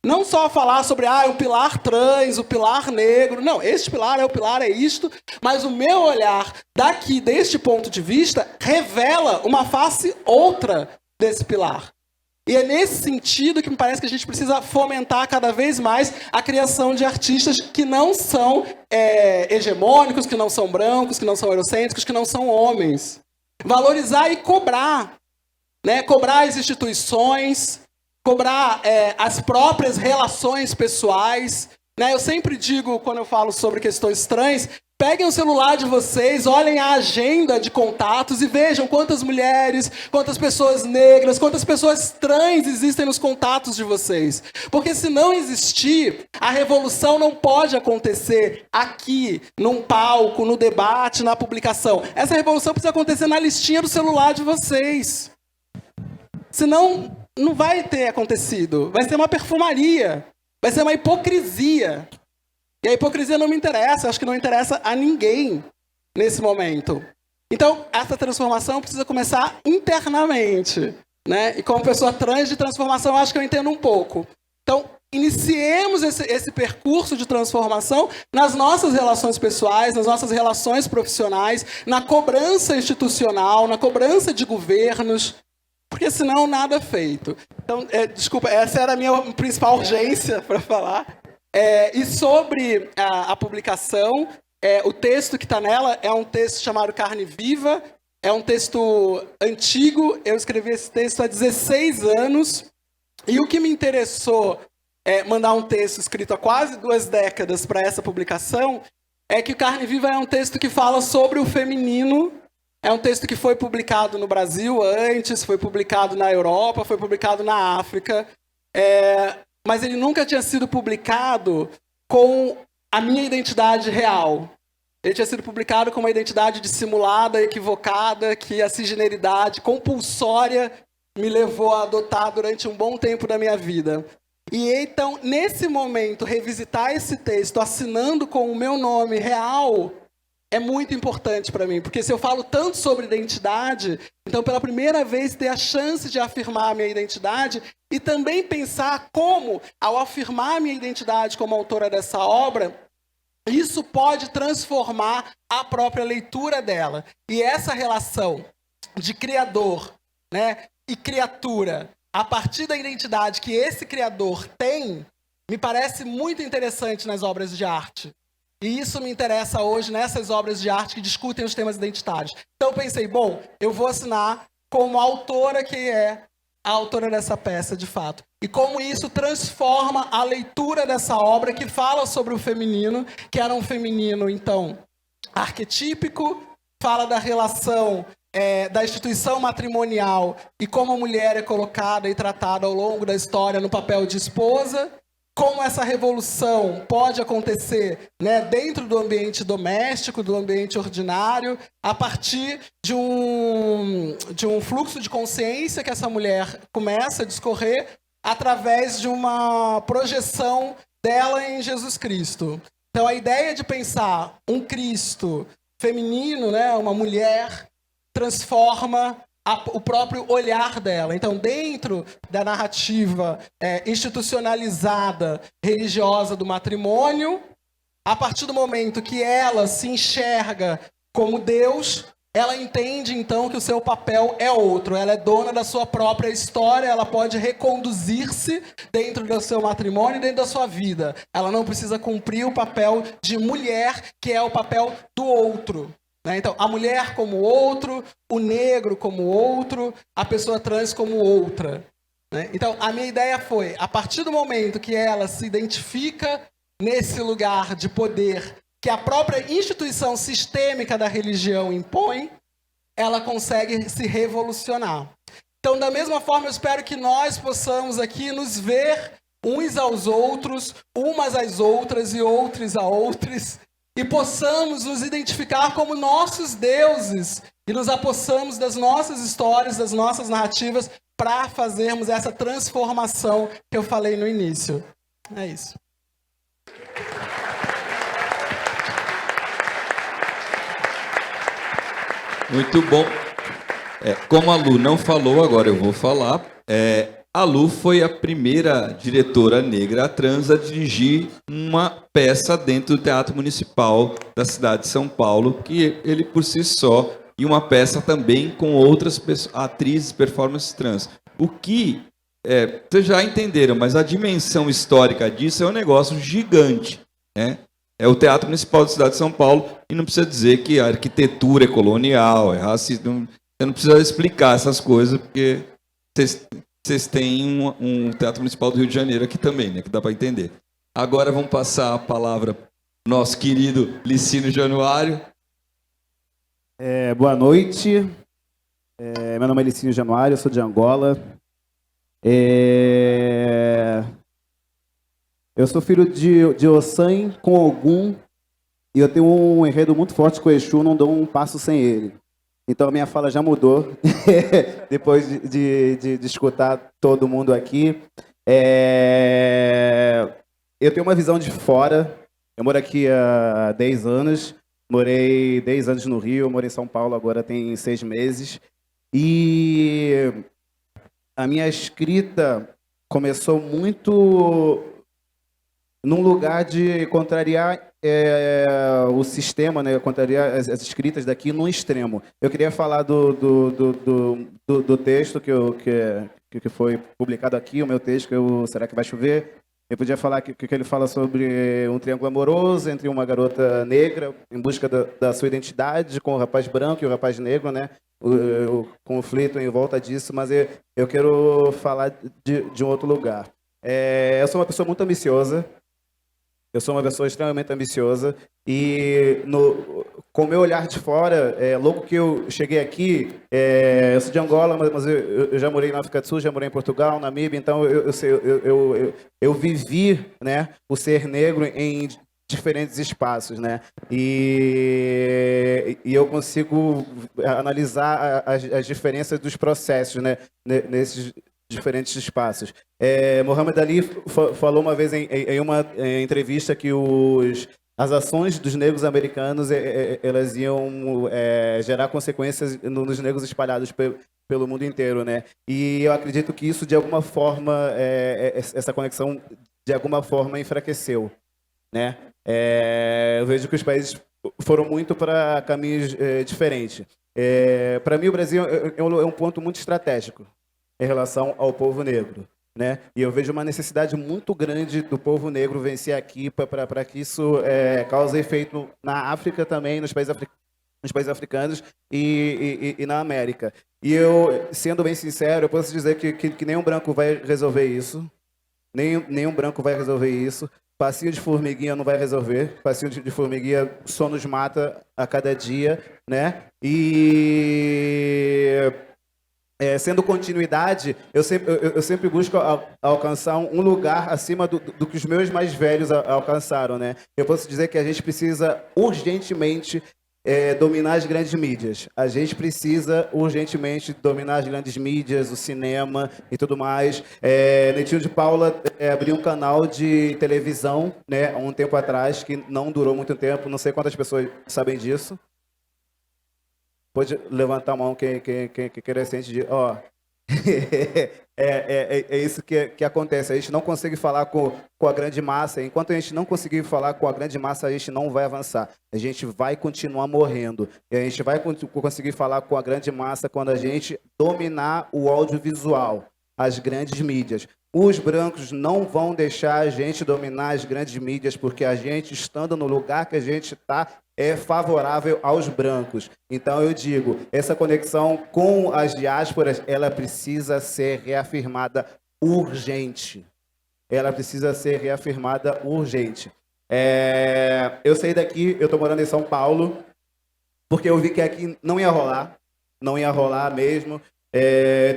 Não só falar sobre o pilar trans, o pilar negro. Não, este pilar é isto, mas o meu olhar daqui, deste ponto de vista, revela uma face outra desse pilar. E é nesse sentido que me parece que a gente precisa fomentar cada vez mais a criação de artistas que não são hegemônicos, que não são brancos, que não são eurocêntricos, que não são homens. Valorizar e cobrar. Né? Cobrar as instituições, cobrar as próprias relações pessoais. Né? Eu sempre digo, quando eu falo sobre questões trans, peguem o celular de vocês, olhem a agenda de contatos e vejam quantas mulheres, quantas pessoas negras, quantas pessoas trans existem nos contatos de vocês. Porque se não existir, a revolução não pode acontecer aqui, num palco, no debate, na publicação. Essa revolução precisa acontecer na listinha do celular de vocês. Senão, não vai ter acontecido. Vai ser uma perfumaria. Vai ser uma hipocrisia. E a hipocrisia não me interessa, acho que não interessa a ninguém nesse momento. Então, essa transformação precisa começar internamente. Né? E como pessoa trans de transformação, eu acho que eu entendo um pouco. Então, iniciemos esse percurso de transformação nas nossas relações pessoais, nas nossas relações profissionais, na cobrança institucional, na cobrança de governos, porque senão nada é feito. Então, desculpa, essa era a minha principal urgência para falar. E sobre a publicação, o texto que está nela é um texto chamado Carne Viva, é um texto antigo, eu escrevi esse texto há 16 anos, e o que me interessou mandar um texto escrito há quase 2 décadas para essa publicação, é que Carne Viva é um texto que fala sobre o feminino, é um texto que foi publicado no Brasil antes, foi publicado na Europa, foi publicado na África, mas ele nunca tinha sido publicado com a minha identidade real. Ele tinha sido publicado com uma identidade dissimulada, equivocada, que a cisgeneridade compulsória me levou a adotar durante um bom tempo da minha vida. E então, nesse momento, revisitar esse texto assinando com o meu nome real é muito importante para mim, porque se eu falo tanto sobre identidade, então pela primeira vez ter a chance de afirmar a minha identidade e também pensar como, ao afirmar a minha identidade como autora dessa obra, isso pode transformar a própria leitura dela. E essa relação de criador, né, e criatura, a partir da identidade que esse criador tem, me parece muito interessante nas obras de arte. E isso me interessa hoje nessas obras de arte que discutem os temas identitários. Então eu pensei, eu vou assinar como a autora que é a autora dessa peça, de fato. E como isso transforma a leitura dessa obra que fala sobre o feminino, que era um feminino, então, arquetípico, fala da relação da instituição matrimonial e como a mulher é colocada e tratada ao longo da história no papel de esposa, como essa revolução pode acontecer, né, dentro do ambiente doméstico, do ambiente ordinário, a partir de um fluxo de consciência que essa mulher começa a discorrer através de uma projeção dela em Jesus Cristo. Então, a ideia de pensar um Cristo feminino, né, uma mulher, transforma o próprio olhar dela. Então, dentro da narrativa institucionalizada, religiosa do matrimônio, a partir do momento que ela se enxerga como Deus, ela entende então que o seu papel é outro. Ela é dona da sua própria história, ela pode reconduzir-se dentro do seu matrimônio e dentro da sua vida. Ela não precisa cumprir o papel de mulher, que é o papel do outro. Então, a mulher como outro, o negro como outro, a pessoa trans como outra. Então, a minha ideia foi, a partir do momento que ela se identifica nesse lugar de poder que a própria instituição sistêmica da religião impõe, ela consegue se revolucionar. Então, da mesma forma, eu espero que nós possamos aqui nos ver uns aos outros, umas às outras e outros a outros, e possamos nos identificar como nossos deuses e nos apossamos das nossas histórias, das nossas narrativas, para fazermos essa transformação que eu falei no início. É isso.
Muito bom. Como a Lu não falou, agora eu vou falar. A Lu foi a primeira diretora negra trans a dirigir uma peça dentro do Teatro Municipal da cidade de São Paulo, que ele por si só, e uma peça também com outras atrizes, performances trans. O que, vocês já entenderam, mas a dimensão histórica disso é um negócio gigante, né? É o Teatro Municipal da cidade de São Paulo, e não precisa dizer que a arquitetura é colonial, é racista. Você não precisa explicar essas coisas, porque vocês têm um Teatro Municipal do Rio de Janeiro aqui também, né, que dá para entender. Agora vamos passar a palavra ao nosso querido Licínio Januário.
Boa noite. Meu nome é Licínio Januário, eu sou de Angola. Eu sou filho de Ossan com Ogum, e eu tenho um enredo muito forte com o Exu, não dou um passo sem ele. Então a minha fala já mudou, depois de escutar todo mundo aqui. Eu tenho uma visão de fora, eu moro aqui há 10 anos, morei 10 anos no Rio, morei em São Paulo, agora tem 6 meses. E a minha escrita começou muito num lugar de contrariar o sistema, né? Contrariar as escritas daqui num extremo. Eu queria falar do texto que foi publicado aqui, o meu texto, Será que vai chover? Eu podia falar que ele fala sobre um triângulo amoroso entre uma garota negra em busca da sua identidade, com o rapaz branco e o rapaz negro, né? O conflito em volta disso, mas eu quero falar de um outro lugar. Eu sou uma pessoa muito ambiciosa. Eu sou uma pessoa extremamente ambiciosa e, com o meu olhar de fora, logo que eu cheguei aqui, eu sou de Angola, mas eu já morei na África do Sul, já morei em Portugal, na Namíbia, então eu vivi, né, o ser negro em diferentes espaços, né? E eu consigo analisar as diferenças dos processos, né, nesses diferentes espaços. Muhammad Ali falou uma vez em uma entrevista que as ações dos negros americanos elas iam gerar consequências nos negros espalhados pelo mundo inteiro, né? E eu acredito que isso de alguma forma essa conexão de alguma forma enfraqueceu, né? Eu vejo que os países foram muito para caminhos diferentes. Para mim o Brasil é um ponto muito estratégico em relação ao povo negro, né? E eu vejo uma necessidade muito grande do povo negro vencer aqui para que isso cause efeito na África também, nos países africanos e na América. E eu, sendo bem sincero, eu posso dizer que nenhum branco vai resolver isso, nenhum branco vai resolver isso. Passinho de formiguinha não vai resolver. Passinho de formiguinha só nos mata a cada dia, né? E sendo continuidade, eu sempre busco alcançar um lugar acima do que os meus mais velhos alcançaram, né? Eu posso dizer que a gente precisa urgentemente dominar as grandes mídias. A gente precisa urgentemente dominar as grandes mídias, o cinema e tudo mais. Netinho de Paula abriu um canal de televisão, né, há um tempo atrás, que não durou muito tempo, não sei quantas pessoas sabem disso. Pode levantar a mão quem queira sentir. É isso que acontece. A gente não consegue falar com a grande massa. Enquanto a gente não conseguir falar com a grande massa, a gente não vai avançar. A gente vai continuar morrendo. E a gente vai conseguir falar com a grande massa quando a gente dominar o audiovisual, as grandes mídias. Os brancos não vão deixar a gente dominar as grandes mídias, porque a gente, estando no lugar que a gente está, é favorável aos brancos. Então eu digo, essa conexão com as diásporas, ela precisa ser reafirmada urgente. Ela precisa ser reafirmada urgente. Eu saí daqui, eu estou morando em São Paulo, porque eu vi que aqui não ia rolar mesmo.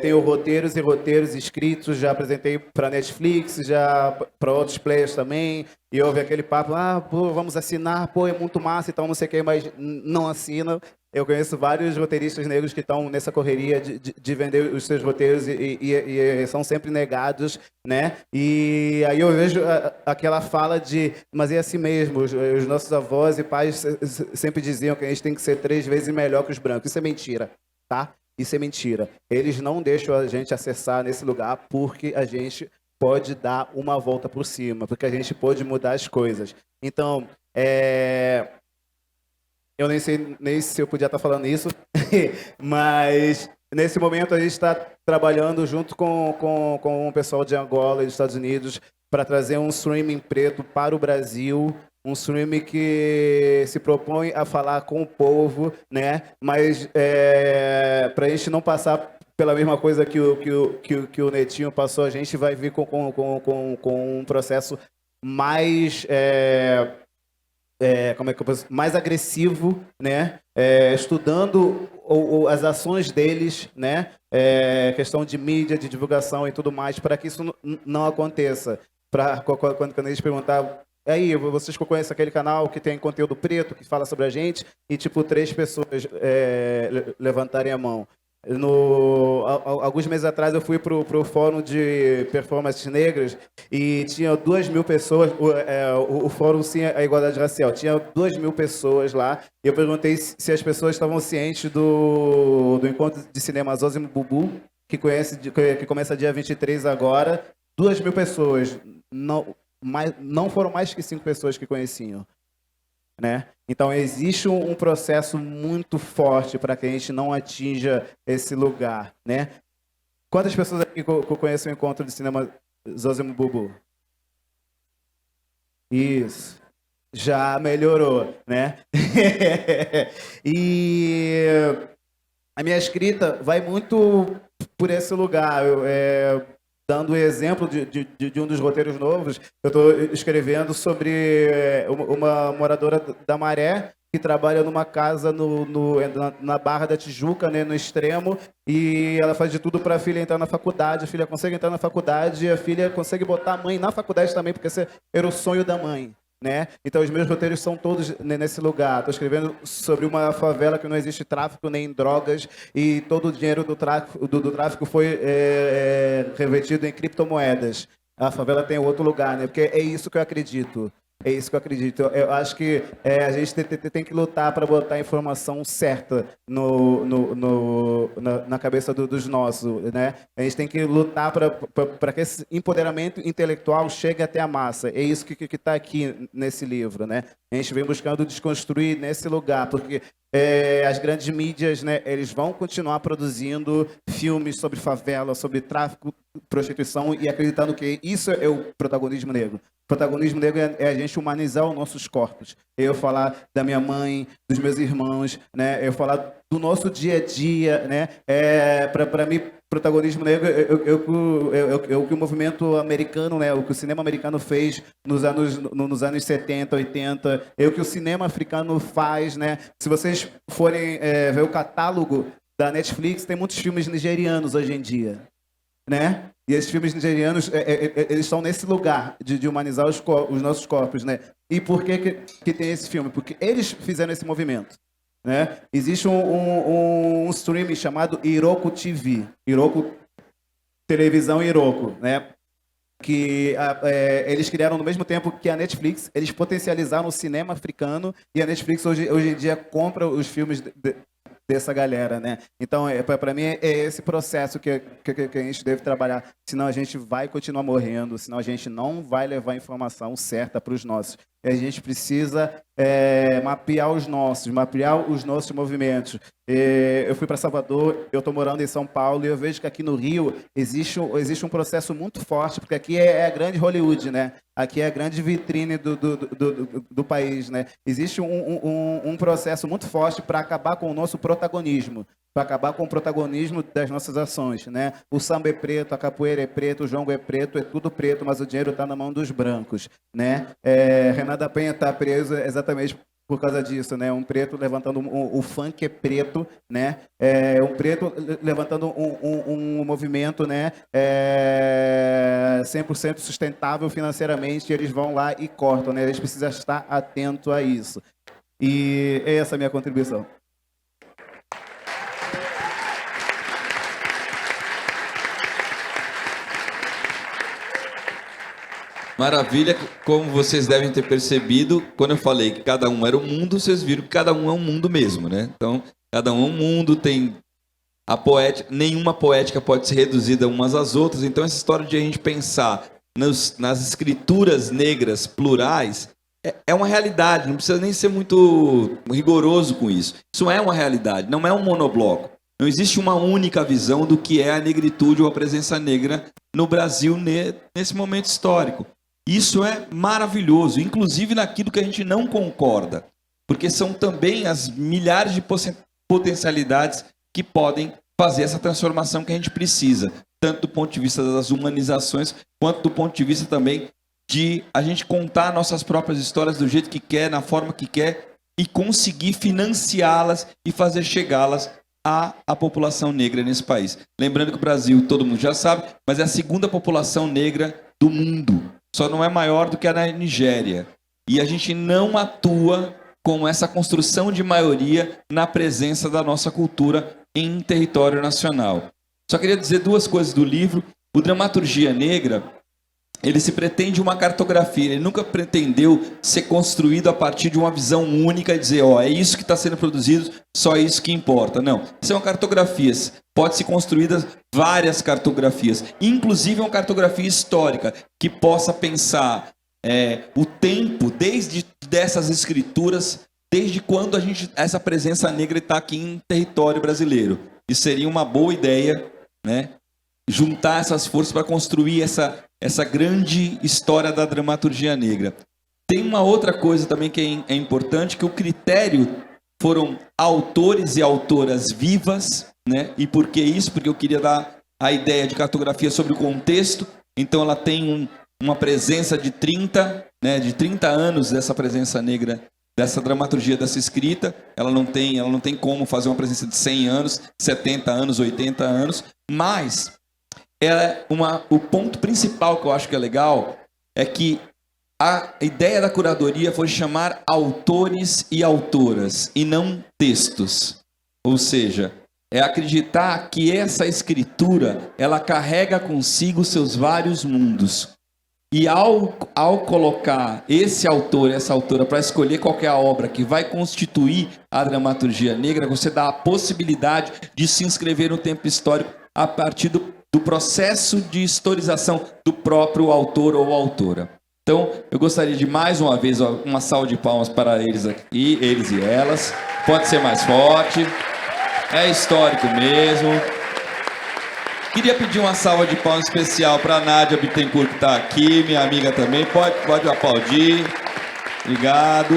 Tenho roteiros e roteiros escritos, já apresentei para Netflix, já para outros players também, e houve aquele papo, pô, vamos assinar, pô, é muito massa, então não sei o que, mas não assina. Eu conheço vários roteiristas negros que estão nessa correria de vender os seus roteiros e são sempre negados, né? E aí eu vejo aquela fala de, mas é assim mesmo, os nossos avós e pais sempre diziam que a gente tem que ser 3 vezes melhor que os brancos. Isso é mentira, tá? Isso é mentira. Eles não deixam a gente acessar nesse lugar porque a gente pode dar uma volta por cima, porque a gente pode mudar as coisas. Então, eu nem sei nem se eu podia estar falando isso, mas nesse momento a gente está trabalhando junto com o pessoal de Angola e dos Estados Unidos para trazer um streaming preto para o Brasil, um streaming que se propõe a falar com o povo, né? Mas para a gente não passar pela mesma coisa que o Netinho passou, a gente vai vir com um processo mais como é que eu posso, mais agressivo, né? Estudando as ações deles, né? Questão de mídia, de divulgação e tudo mais, para que isso não aconteça. Quando eles perguntar, aí, vocês conhecem aquele canal que tem conteúdo preto, que fala sobre a gente, e tipo 3 pessoas levantarem a mão. Alguns meses atrás eu fui para o fórum de performances negras e tinha 2.000 pessoas, o fórum sim, a igualdade racial, tinha 2.000 pessoas lá, e eu perguntei se as pessoas estavam cientes do encontro de cinema Zózimo Bubu, que começa dia 23 agora. 2.000 pessoas, não foram mais que 5 pessoas que conheciam, né? Então existe um processo muito forte para que a gente não atinja esse lugar, né? Quantas pessoas aqui conhecem o encontro de cinema Zózimo Bubu? Isso. Já melhorou, né? E a minha escrita vai muito por esse lugar. Dando o exemplo de um dos roteiros novos, eu estou escrevendo sobre uma moradora da Maré que trabalha numa casa na Barra da Tijuca, né, no extremo, e ela faz de tudo para a filha entrar na faculdade. A filha consegue entrar na faculdade e a filha consegue botar a mãe na faculdade também, porque esse era o sonho da mãe, né? Então os meus roteiros são todos nesse lugar. Estou escrevendo sobre uma favela que não existe tráfico nem drogas e todo o dinheiro do tráfico foi revertido em criptomoedas. A favela tem outro lugar, né? Porque é isso que eu acredito. É isso que eu acredito. Eu acho que a gente tem que lutar para botar a informação certa na cabeça dos nossos, né? A gente tem que lutar para que esse empoderamento intelectual chegue até a massa. É isso que está aqui nesse livro, né? A gente vem buscando desconstruir nesse lugar, porque as grandes mídias, né, eles vão continuar produzindo filmes sobre favela, sobre tráfico, prostituição e acreditando que isso é o protagonismo negro. O protagonismo negro é a gente humanizar os nossos corpos. Eu falar da minha mãe, dos meus irmãos, né? Eu falar do nosso dia a dia, né? Para mim, protagonismo negro é o que o movimento americano, né? O que o cinema americano fez nos anos 70, 80, é o que o cinema africano faz, né? Se vocês forem ver o catálogo da Netflix, tem muitos filmes nigerianos hoje em dia, né? E esses filmes nigerianos, eles estão nesse lugar de humanizar os nossos corpos, né? E por que tem esse filme? Porque eles fizeram esse movimento, né? Existe um streaming chamado Iroko TV, Iroko Televisão Iroko, né? Que eles criaram no mesmo tempo que a Netflix. Eles potencializaram o cinema africano e a Netflix hoje em dia compra os filmes dessa galera, né? Então, para mim, é esse processo que a gente deve trabalhar, senão a gente vai continuar morrendo, senão a gente não vai levar a informação certa para os nossos. E a gente precisa mapear os nossos movimentos. Eu fui para Salvador, eu estou morando em São Paulo, e eu vejo que aqui no Rio existe um processo muito forte, porque aqui é a grande Hollywood, né? Aqui é a grande vitrine do país, né? Existe um processo muito forte para acabar com o nosso protagonismo, para acabar com o protagonismo das nossas ações, né? O samba é preto, a capoeira é preto, o jongo é preto, é tudo preto, mas o dinheiro está na mão dos brancos, né? Renan da Penha está preso exatamente por causa disso, né? Um preto levantando o funk é preto, né? Um preto levantando um movimento, né? 100% sustentável financeiramente, eles vão lá e cortam, né? A gente precisa estar atento a isso. E essa é a minha contribuição.
Maravilha, como vocês devem ter percebido, quando eu falei que cada um era um mundo, vocês viram que cada um é um mundo mesmo, né? Então, cada um é um mundo, tem a poética, nenhuma poética pode ser reduzida umas às outras, então essa história de a gente pensar nas escrituras negras plurais é uma realidade, não precisa nem ser muito rigoroso com isso. Isso é uma realidade, não é um monobloco. Não existe uma única visão do que é a negritude ou a presença negra no Brasil nesse momento histórico. Isso é maravilhoso, inclusive naquilo que a gente não concorda, porque são também as milhares de potencialidades que podem fazer essa transformação que a gente precisa, tanto do ponto de vista das humanizações, quanto do ponto de vista também de a gente contar nossas próprias histórias do jeito que quer, na forma que quer, e conseguir financiá-las e fazer chegá-las à população negra nesse país. Lembrando que o Brasil, todo mundo já sabe, mas é a segunda população negra do mundo. Só não é maior do que a da Nigéria. E a gente não atua com essa construção de maioria na presença da nossa cultura em território nacional. Só queria dizer duas coisas do livro. O Dramaturgia Negra, ele se pretende uma cartografia, ele nunca pretendeu ser construído a partir de uma visão única e dizer, é isso que está sendo produzido, só isso que importa. Não, são cartografias, pode-se construídas várias cartografias, inclusive uma cartografia histórica, que possa pensar o tempo, desde dessas escrituras, desde quando essa presença negra está aqui em território brasileiro. Isso seria uma boa ideia, né? Juntar essas forças para construir essa grande história da dramaturgia negra. Tem uma outra coisa também que é importante, que o critério foram autores e autoras vivas, né? E por que isso? Porque eu queria dar a ideia de cartografia sobre o contexto, então ela tem uma presença de 30 anos dessa presença negra, dessa dramaturgia, dessa escrita. Ela não tem como fazer uma presença de 100 anos, 70 anos, 80 anos, mas o ponto principal que eu acho que é legal é que a ideia da curadoria foi chamar autores e autoras e não textos. Ou seja, é acreditar que essa escritura ela carrega consigo seus vários mundos. E ao colocar esse autor, essa autora, para escolher qual é a obra que vai constituir a dramaturgia negra, você dá a possibilidade de se inscrever no tempo histórico a partir do processo de historização do próprio autor ou autora. Então, eu gostaria de mais uma vez uma salva de palmas para eles aqui, eles e elas. Pode ser mais forte, é histórico mesmo. Queria pedir uma salva de palmas especial para a Nádia Bittencourt, que está aqui, minha amiga também. Pode aplaudir. Obrigado.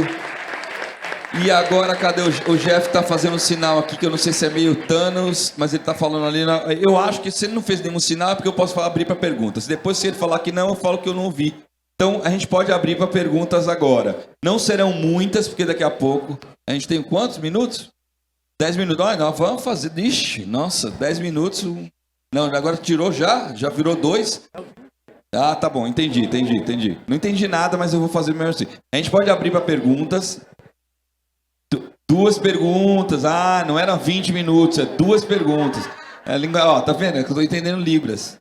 E agora, cadê o Jeff? Está fazendo um sinal aqui, que eu não sei se é meio Thanos, mas ele está falando ali. Eu acho que se ele não fez nenhum sinal, é porque eu posso abrir para perguntas. Depois, se ele falar que não, eu falo que eu não ouvi. Então, a gente pode abrir para perguntas agora. Não serão muitas, porque daqui a pouco... A gente tem quantos minutos? 10 minutos. Olha, nós vamos fazer... Ixi, nossa, 10 minutos... Não, agora tirou já? Já virou 2? Ah, tá bom, entendi. Não entendi nada, mas eu vou fazer mesmo assim. A gente pode abrir para perguntas. 2 perguntas. Ah, não eram 20 minutos, é 2 perguntas. Tá vendo? Eu tô entendendo Libras.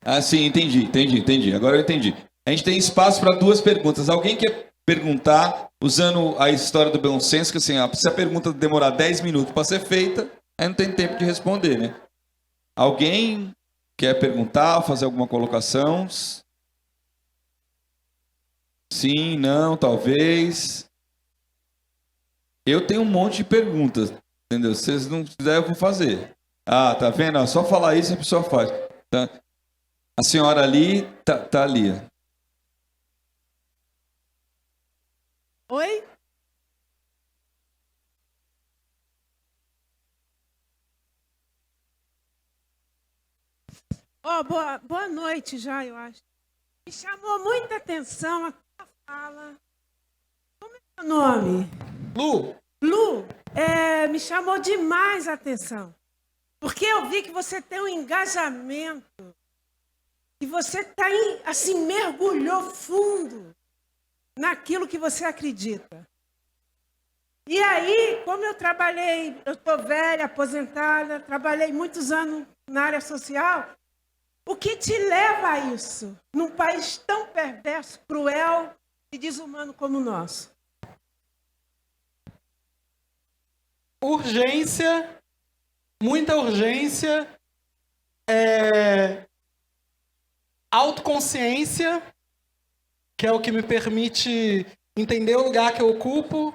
Ah, sim, entendi. Agora eu entendi. A gente tem espaço para 2 perguntas. Alguém quer perguntar, usando a história do bom senso, que assim, se a pergunta demorar 10 minutos para ser feita, aí não tem tempo de responder, né? Alguém quer perguntar, fazer alguma colocação? Sim, não, talvez. Eu tenho um monte de perguntas, entendeu? Se vocês não quiserem, eu vou fazer. Ah, tá vendo? Só falar isso a pessoa faz. Tá. A senhora ali, tá ali.
Oi? Oh, boa noite já, eu acho. Me chamou muita atenção a tua fala. Como é seu nome?
Lu,
Lu, me chamou demais a atenção. Porque eu vi que você tem um engajamento. E você tá assim, mergulhou fundo naquilo que você acredita. E aí, como eu estou velha, aposentada, trabalhei muitos anos na área social, o que te leva a isso, num país tão perverso, cruel e desumano como o nosso?
urgência, muita urgência, autoconsciência, que é o que me permite entender o lugar que eu ocupo,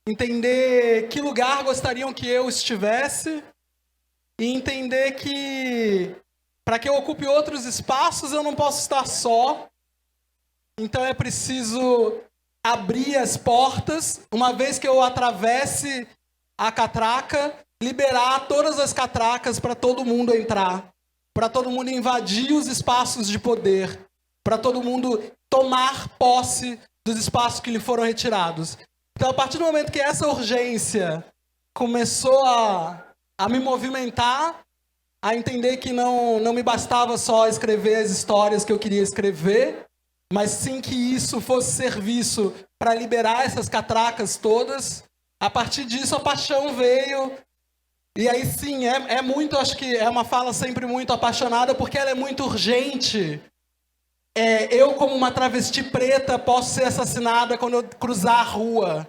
entender que lugar gostariam que eu estivesse e entender que para que eu ocupe outros espaços eu não posso estar só. Então é preciso abrir as portas, uma vez que eu atravesse a catraca, liberar todas as catracas para todo mundo entrar, para todo mundo invadir os espaços de poder, para todo mundo tomar posse dos espaços que lhe foram retirados. Então, a partir do momento que essa urgência começou a me movimentar, a entender que não me bastava só escrever as histórias que eu queria escrever, mas sim que isso fosse serviço para liberar essas catracas todas, a partir disso a paixão veio. E aí sim, é muito, acho que é uma fala sempre muito apaixonada, porque ela é muito urgente. Eu, como uma travesti preta, posso ser assassinada quando eu cruzar a rua.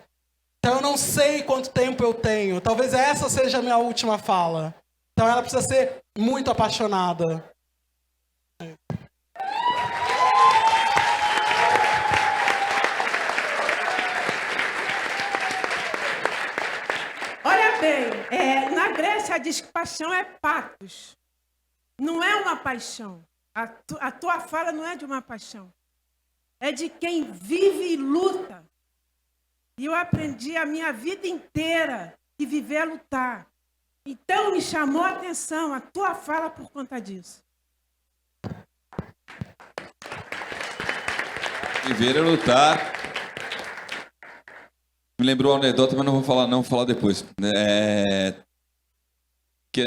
Então eu não sei quanto tempo eu tenho. Talvez essa seja a minha última fala. Então ela precisa ser muito apaixonada.
Olha bem, na Grécia diz que paixão é patos. Não é uma paixão. A tua fala não é de uma paixão. É de quem vive e luta. E eu aprendi a minha vida inteira que viver é lutar. Então me chamou a atenção a tua fala por conta disso.
Viver é lutar. Me lembrou uma anedota, mas não vou falar depois.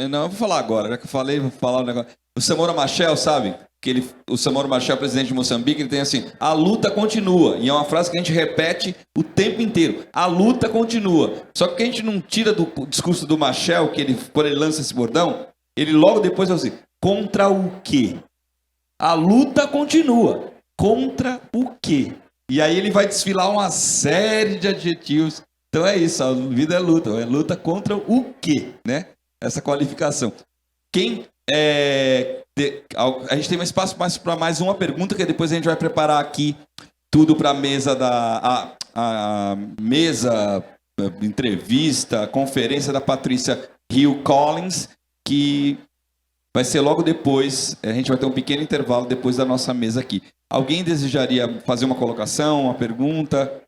Não, eu vou falar agora, já que eu falei, vou falar um negócio. O Samora Machel, sabe? O Samora Machel, presidente de Moçambique, ele tem assim: a luta continua. E é uma frase que a gente repete o tempo inteiro. A luta continua. Só que a gente não tira do discurso do Machel, quando ele lança esse bordão, ele logo depois fala assim: contra o quê? A luta continua. Contra o quê? E aí ele vai desfilar uma série de adjetivos. Então é isso, a vida é luta contra o quê, né? Essa qualificação. A gente tem um espaço para mais uma pergunta, que depois a gente vai preparar aqui tudo para a mesa a mesa, entrevista, conferência da Patrícia Hill Collins, que vai ser logo depois. A gente vai ter um pequeno intervalo depois da nossa mesa aqui. Alguém desejaria fazer uma colocação, uma pergunta?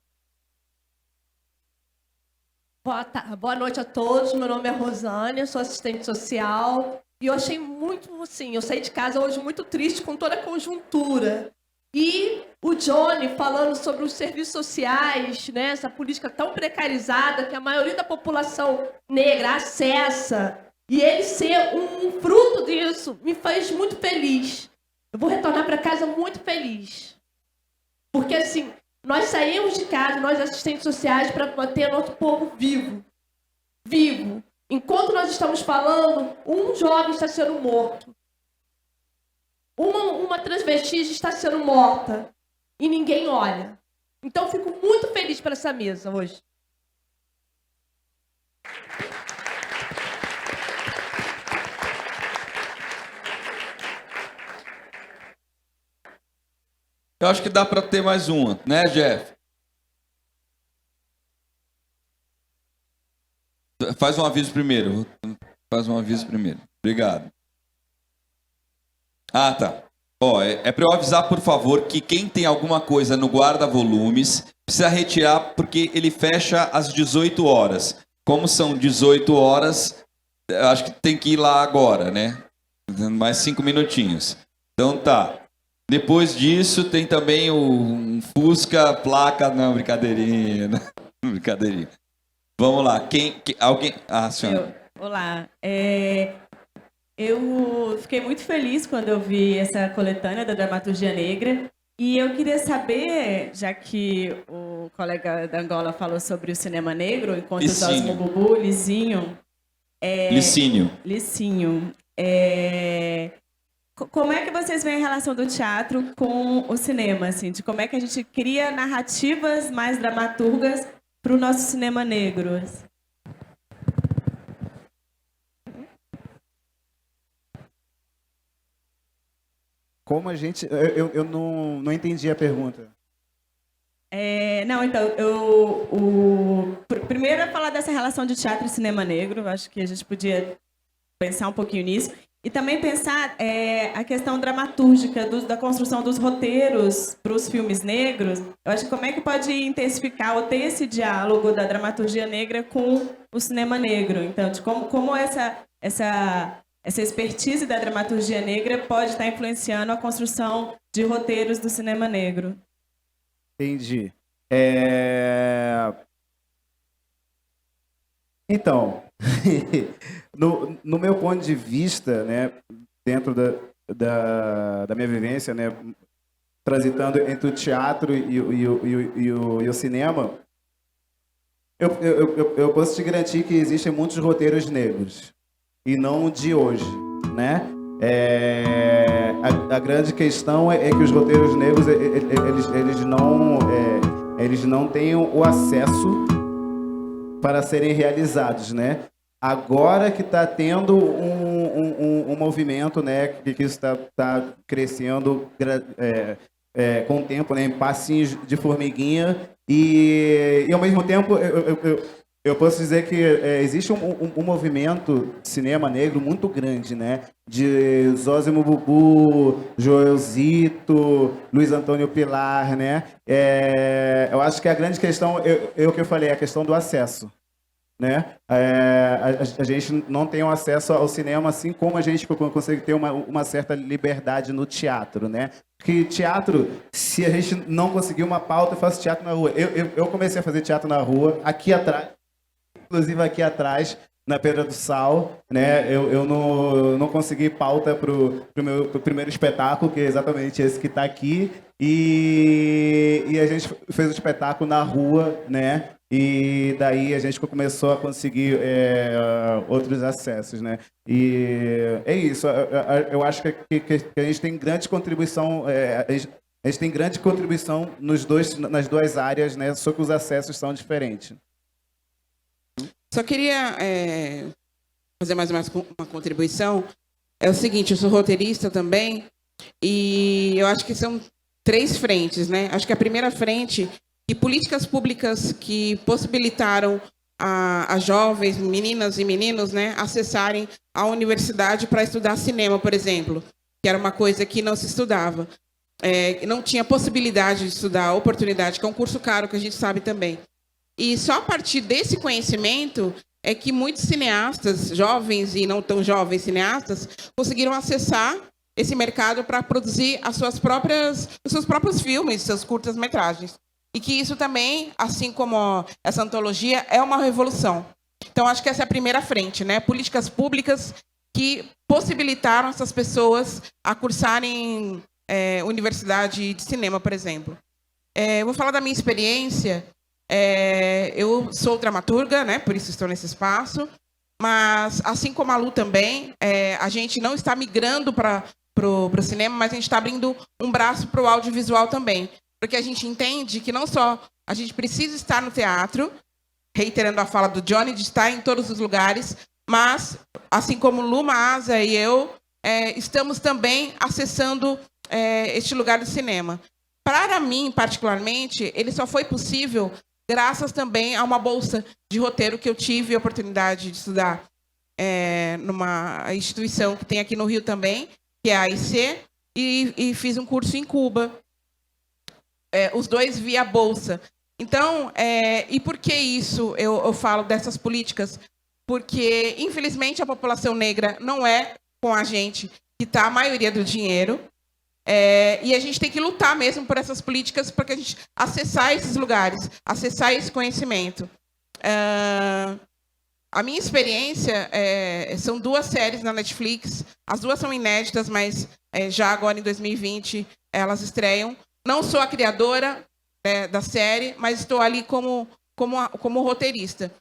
Boa noite a todos, meu nome é Rosânia, sou assistente social e eu achei muito, assim, eu saí de casa hoje muito triste com toda a conjuntura. E o Johnny falando sobre os serviços sociais, né, essa política tão precarizada que a maioria da população negra acessa, e ele ser um fruto disso me fez muito feliz. Eu vou retornar para casa muito feliz. Porque, assim, nós saímos de casa, nós assistentes sociais, para manter nosso povo vivo. Vivo. Enquanto nós estamos falando, um jovem está sendo morto. Uma transvesti está sendo morta. E ninguém olha. Então, fico muito feliz por essa mesa hoje.
Eu acho que dá para ter mais uma, né, Jeff? Faz um aviso primeiro. Faz um aviso primeiro. Obrigado. Ah, tá. Ó, é para eu avisar, por favor, que quem tem alguma coisa no guarda-volumes precisa retirar, porque ele fecha às 18 horas. Como são 18 horas, eu acho que tem que ir lá agora, né? Mais 5 minutinhos. Então tá. Depois disso, tem também um Fusca, placa... Não, brincadeirinha. Não, brincadeirinha. Vamos lá. Alguém... Ah, senhora.
Olá. Eu fiquei muito feliz quando eu vi essa coletânea da Dramaturgia Negra. E eu queria saber, já que o colega da Angola falou sobre o cinema negro, enquanto o Zósimo Bubu, Licinho... Licinho. Como é que vocês veem a relação do teatro com o cinema, assim, de como é que a gente cria narrativas mais dramaturgas para o nosso cinema negro?
Como a gente... Eu não entendi a pergunta.
Não, então, primeiro é falar dessa relação de teatro e cinema negro, acho que a gente podia pensar um pouquinho nisso. E também pensar a questão dramatúrgica da construção dos roteiros para os filmes negros. Eu acho que como é que pode intensificar ou ter esse diálogo da dramaturgia negra com o cinema negro. Então, de como essa expertise da dramaturgia negra pode estar influenciando a construção de roteiros do cinema negro.
Entendi. Então, no meu ponto de vista, né, dentro da minha vivência, né, transitando entre o teatro e o cinema, eu posso te garantir que existem muitos roteiros negros, e não de hoje, né? A grande questão é que os roteiros negros eles não têm o acesso para serem realizados, né? Agora que está tendo um movimento, né, que isso está crescendo com o tempo, né, em passinhos de formiguinha, e ao mesmo tempo eu posso dizer que existe um movimento de cinema negro muito grande, né? De Zósimo Bubu, Joelzito, Luiz Antônio Pilar, né? Eu acho que a grande questão, o que eu falei, é a questão do acesso, né? A gente não tem um acesso ao cinema, assim como a gente consegue ter uma certa liberdade no teatro, né? Porque teatro, se a gente não conseguir uma pauta, eu faço teatro na rua. Eu comecei a fazer teatro na rua, aqui atrás, inclusive aqui atrás, na Pedra do Sal, né? Eu não consegui pauta pro meu primeiro espetáculo, que é exatamente esse que está aqui, e a gente fez o espetáculo na rua, né? E daí a gente começou a conseguir outros acessos, né? E é isso. Eu acho que a gente tem grande contribuição. A gente tem grande contribuição nas duas áreas, né? Só que os acessos são diferentes.
Só queria fazer mais uma contribuição. É o seguinte, eu sou roteirista também, e eu acho que são 3 frentes, né? Acho que a primeira frente, e políticas públicas que possibilitaram a jovens, meninas e meninos, né, acessarem a universidade para estudar cinema, por exemplo, que era uma coisa que não se estudava. Não tinha possibilidade de estudar, oportunidade, que é um curso caro, que a gente sabe também. E só a partir desse conhecimento é que muitos cineastas, jovens e não tão jovens cineastas, conseguiram acessar esse mercado para produzir os seus próprios filmes, seus curtas-metragens. E que isso também, assim como essa antologia, é uma revolução. Então, acho que essa é a primeira frente, né? Políticas públicas que possibilitaram essas pessoas a cursarem universidade de cinema, por exemplo. Eu vou falar da minha experiência. Eu sou dramaturga, né? Por isso estou nesse espaço. Mas, assim como a Lu também, a gente não está migrando para o cinema, mas a gente está abrindo um braço para o audiovisual também. porque a gente entende que não só a gente precisa estar no teatro, reiterando a fala do Johnny, de estar em todos os lugares, mas, assim como Luma Asa e eu, estamos também acessando este lugar do cinema. Para mim, particularmente, ele só foi possível graças também a uma bolsa de roteiro que eu tive a oportunidade de estudar numa instituição que tem aqui no Rio também, que é a AIC, e fiz um curso em Cuba. Os dois via bolsa. Então, e por que isso eu falo dessas políticas? Porque, infelizmente, a população negra não é com a gente que está a maioria do dinheiro. E a gente tem que lutar mesmo por essas políticas para que a gente acessar esses lugares, acessar esse conhecimento. A minha experiência são 2 séries na Netflix. As 2 são inéditas, mas já agora em 2020 elas estreiam. Não sou a criadora da série, mas estou ali como roteirista.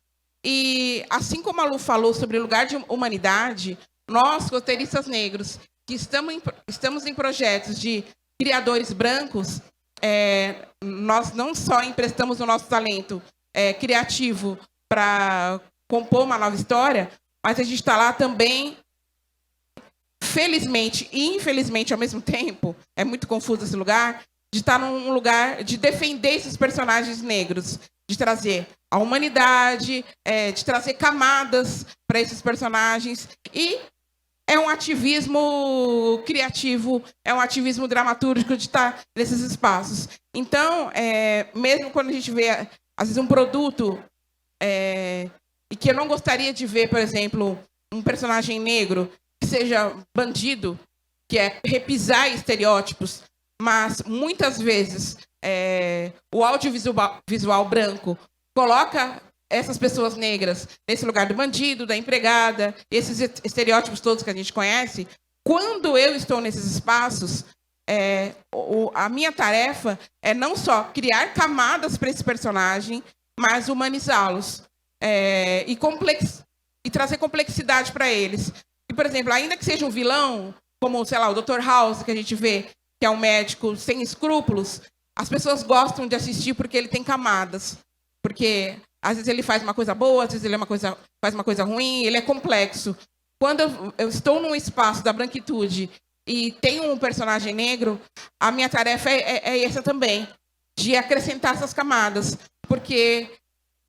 E assim como a Lu falou sobre o lugar de humanidade, nós, roteiristas negros, que estamos em projetos de criadores brancos, nós não só emprestamos o nosso talento criativo para compor uma nova história, mas a gente está lá também, felizmente e infelizmente ao mesmo tempo, é muito confuso esse lugar, de estar num lugar de defender esses personagens negros, de trazer a humanidade, de trazer camadas para esses personagens. E é um ativismo criativo, é um ativismo dramatúrgico de estar nesses espaços. Então, mesmo quando a gente vê, às vezes, um produto e que eu não gostaria de ver, por exemplo, um personagem negro que seja bandido, que é repisar estereótipos, mas muitas vezes o audiovisual branco coloca essas pessoas negras nesse lugar do bandido, da empregada, esses estereótipos todos que a gente conhece. Quando eu estou nesses espaços, a minha tarefa é não só criar camadas para esse personagem, mas humanizá-los e trazer complexidade para eles. E, por exemplo, ainda que seja um vilão, como, sei lá, o Dr. House, que a gente vê, que é um médico sem escrúpulos, as pessoas gostam de assistir porque ele tem camadas. Porque às vezes ele faz uma coisa boa, às vezes ele faz uma coisa ruim, ele é complexo. Quando eu estou num espaço da branquitude e tenho um personagem negro, a minha tarefa é essa também, de acrescentar essas camadas. Porque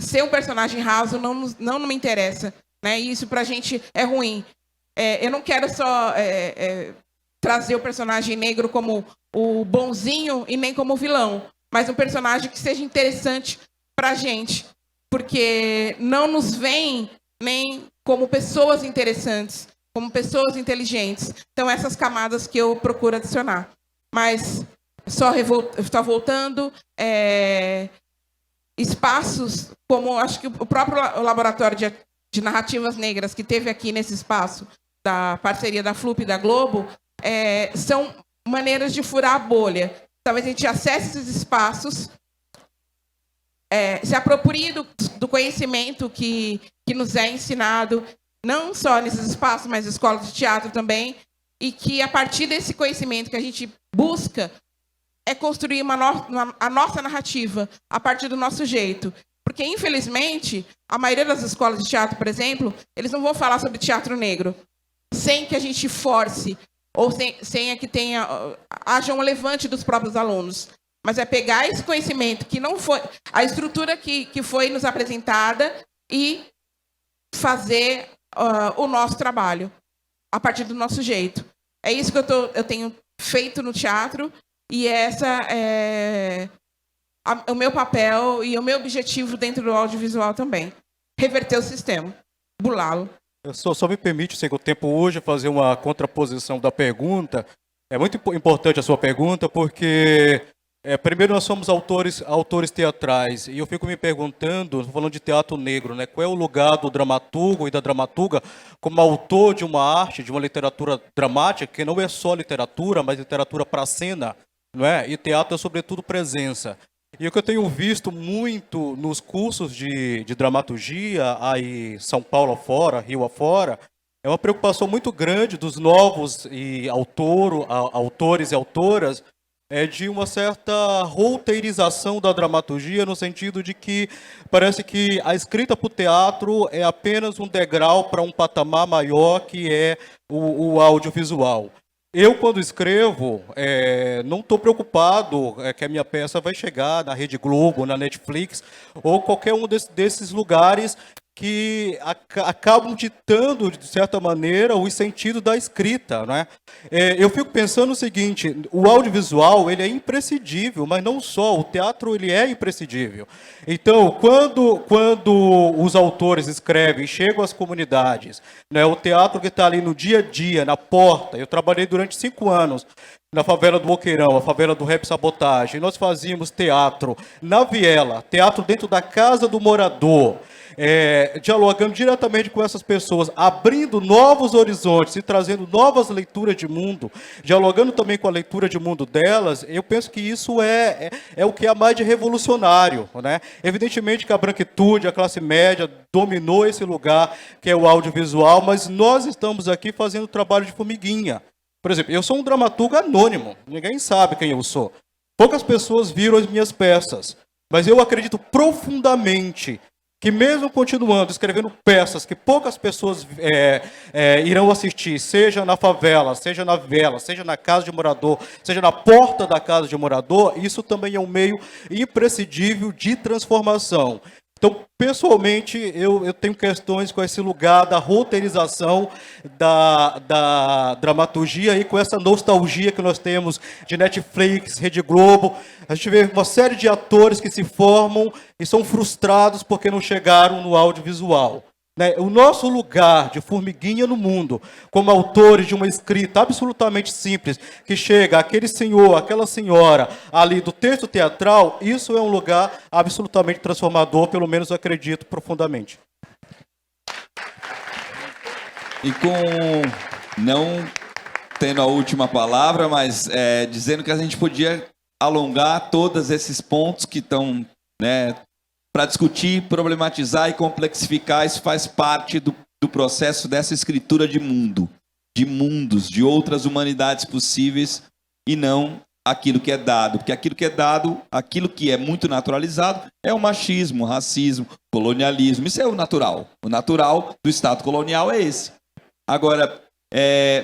ser um personagem raso não me interessa, né? E isso, para a gente, é ruim. Eu não quero só trazer o personagem negro como o bonzinho e nem como o vilão, mas um personagem que seja interessante para a gente, porque não nos veem nem como pessoas interessantes, como pessoas inteligentes. Então, essas camadas que eu procuro adicionar. Mas, só voltando, espaços como, acho que o próprio laboratório de narrativas negras que teve aqui nesse espaço, da parceria da FLUP e da Globo, são maneiras de furar a bolha. Talvez a gente acesse esses espaços, se aproprie do conhecimento que nos é ensinado, não só nesses espaços, mas escolas de teatro também, e que, a partir desse conhecimento que a gente busca, construir a nossa narrativa, a partir do nosso jeito. Porque, infelizmente, a maioria das escolas de teatro, por exemplo, eles não vão falar sobre teatro negro, sem que a gente force, ou sem que haja um levante dos próprios alunos. Mas é pegar esse conhecimento que não foi, a estrutura que foi nos apresentada, e fazer o nosso trabalho a partir do nosso jeito. É isso que eu tenho feito no teatro, e essa é o meu papel e o meu objetivo dentro do audiovisual também. Reverter o sistema, burlá-lo.
Só me permite, sei que o tempo hoje, fazer uma contraposição da pergunta. É muito importante a sua pergunta, porque primeiro nós somos autores teatrais, e eu fico me perguntando, falando de teatro negro, né, qual é o lugar do dramaturgo e da dramaturga como autor de uma arte, de uma literatura dramática, que não é só literatura, mas literatura para a cena, não é? E teatro é sobretudo presença. E o que eu tenho visto muito nos cursos de dramaturgia, aí São Paulo afora, Rio afora, é uma preocupação muito grande dos novos autores e autoras é de uma certa roteirização da dramaturgia, no sentido de que parece que a escrita para o teatro é apenas um degrau para um patamar maior, que é o audiovisual. Eu, quando escrevo, não estou preocupado que a minha peça vai chegar na Rede Globo, na Netflix, ou qualquer um desses lugares que acabam ditando, de certa maneira, o sentido da escrita, né? Eu fico pensando o seguinte: o audiovisual ele é imprescindível, mas não só, o teatro ele é imprescindível. Então, quando os autores escrevem, chegam às comunidades, né, o teatro que está ali no dia a dia, na porta. Eu trabalhei durante 5 anos na favela do Boqueirão, a favela do Rap Sabotagem. Nós fazíamos teatro na viela, teatro dentro da casa do morador, dialogando diretamente com essas pessoas, abrindo novos horizontes e trazendo novas leituras de mundo, dialogando também com a leitura de mundo delas. Eu penso que isso é o que há mais de revolucionário, né? Evidentemente que a branquitude, a classe média, dominou esse lugar que é o audiovisual, mas nós estamos aqui fazendo trabalho de formiguinha. Por exemplo, eu sou um dramaturgo anônimo, ninguém sabe quem eu sou. Poucas pessoas viram as minhas peças, mas eu acredito profundamente que mesmo continuando escrevendo peças que poucas pessoas irão assistir, seja na favela, seja na vela, seja na casa de morador, seja na porta da casa de morador, isso também é um meio imprescindível de transformação. Então, pessoalmente, eu tenho questões com esse lugar da roteirização da dramaturgia e com essa nostalgia que nós temos de Netflix, Rede Globo. A gente vê uma série de atores que se formam e são frustrados porque não chegaram no audiovisual. Né? O nosso lugar de formiguinha no mundo, como autores de uma escrita absolutamente simples, que chega aquele senhor, aquela senhora ali do texto teatral, isso é um lugar absolutamente transformador, pelo menos eu acredito profundamente.
E não tendo a última palavra, mas dizendo que a gente podia alongar todos esses pontos que estão, né, para discutir, problematizar e complexificar. Isso faz parte do processo dessa escritura de mundo, de mundos, de outras humanidades possíveis, e não aquilo que é dado. Porque aquilo que é dado, aquilo que é muito naturalizado, é o machismo, o racismo, o colonialismo. Isso é o natural. O natural do Estado colonial é esse. Agora,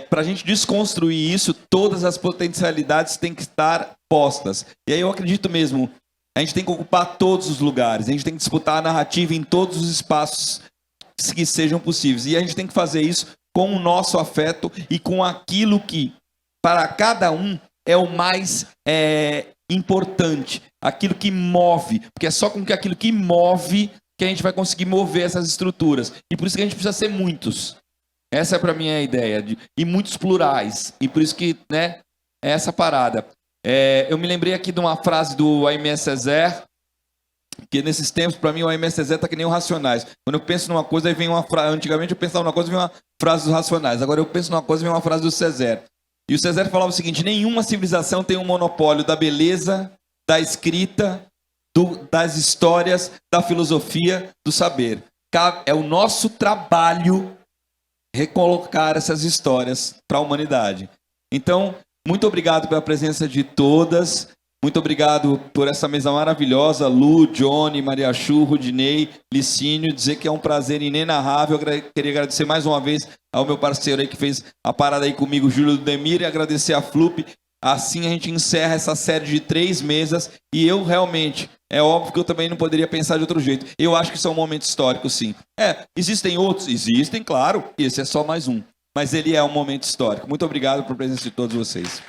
para a gente desconstruir isso, todas as potencialidades têm que estar postas. E aí eu acredito mesmo, a gente tem que ocupar todos os lugares, a gente tem que disputar a narrativa em todos os espaços que sejam possíveis. E a gente tem que fazer isso com o nosso afeto e com aquilo que, para cada um, é o mais importante, aquilo que move, porque é só com que aquilo que move que a gente vai conseguir mover essas estruturas. E por isso que a gente precisa ser muitos. Essa é para mim a ideia, e muitos plurais. E por isso que, né, é essa parada. Eu me lembrei aqui de uma frase do Aimé Césaire, que nesses tempos, para mim, o Aimé Césaire está que nem os Racionais. Quando eu penso numa coisa, aí vem uma frase. Antigamente eu pensava numa coisa, vem uma frase dos Racionais. Agora eu penso numa coisa, vem uma frase do Césaire. E o Césaire falava o seguinte: nenhuma civilização tem um monopólio da beleza, da escrita, das histórias, da filosofia, do saber. É o nosso trabalho recolocar essas histórias para a humanidade. Então, muito obrigado pela presença de todas. Muito obrigado por essa mesa maravilhosa. Lu, Johnny, Maria Chu, Rudinei, Licínio. Dizer que é um prazer inenarrável. Queria agradecer mais uma vez ao meu parceiro aí que fez a parada aí comigo, Júlio Demir, e agradecer a Flup. Assim a gente encerra essa série de 3 mesas. E eu realmente, é óbvio que eu também não poderia pensar de outro jeito. Eu acho que isso é um momento histórico, sim. Existem outros? Existem, claro. Esse é só mais um. Mas ele é um momento histórico. Muito obrigado pela presença de todos vocês.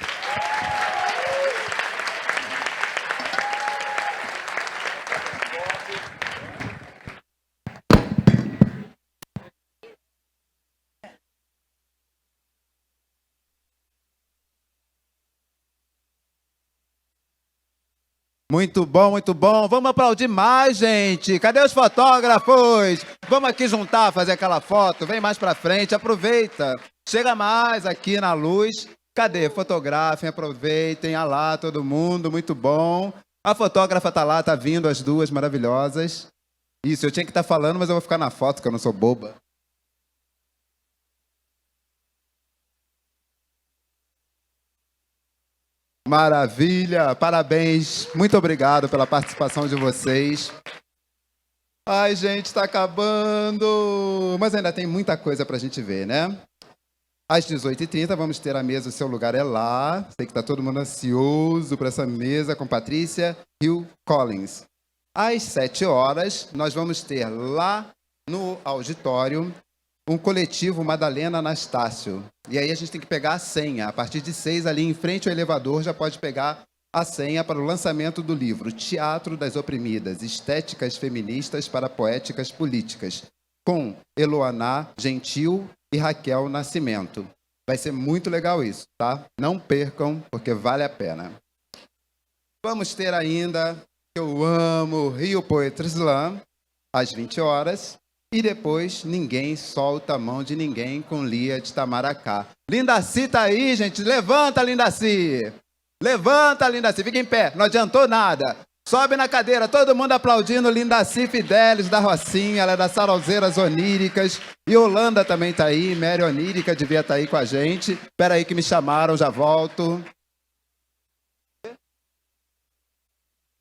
Muito bom, muito bom. Vamos aplaudir mais, gente. Cadê os fotógrafos? Vamos aqui juntar, fazer aquela foto. Vem mais pra frente, aproveita. Chega mais aqui na luz. Cadê? Fotografem, aproveitem. Ah lá, todo mundo, muito bom. A fotógrafa tá lá, tá vindo, as duas maravilhosas. Isso, eu tinha que estar falando, mas eu vou ficar na foto, que eu não sou boba. Maravilha, parabéns. Muito obrigado pela participação de vocês. Ai, gente, está acabando. Mas ainda tem muita coisa para a gente ver, né? Às 18h30 vamos ter a mesa O Seu Lugar é Lá. Sei que está todo mundo ansioso para essa mesa com Patrícia Hill Collins. Às 7h nós vamos ter lá no auditório um coletivo Madalena Anastácio. E aí a gente tem que pegar a senha. A partir de 6, ali em frente ao elevador, já pode pegar a senha para o lançamento do livro Teatro das Oprimidas, Estéticas Feministas para Poéticas Políticas, com Eloaná Gentil e Raquel Nascimento. Vai ser muito legal isso, tá? Não percam, porque vale a pena. Vamos ter ainda, eu amo, Rio Poetry Slam, às 20h. E depois, Ninguém Solta a Mão de Ninguém, com Lia de Itamaracá. Lindaci tá aí, gente. Levanta, Lindaci. Levanta, Lindaci. Fica em pé. Não adiantou nada. Sobe na cadeira. Todo mundo aplaudindo Lindaci Fidelis, da Rocinha. Ela é das Saralzeiras Oníricas. E Holanda também tá aí. Mary Onírica devia estar aí com a gente. Espera aí que me chamaram, já volto.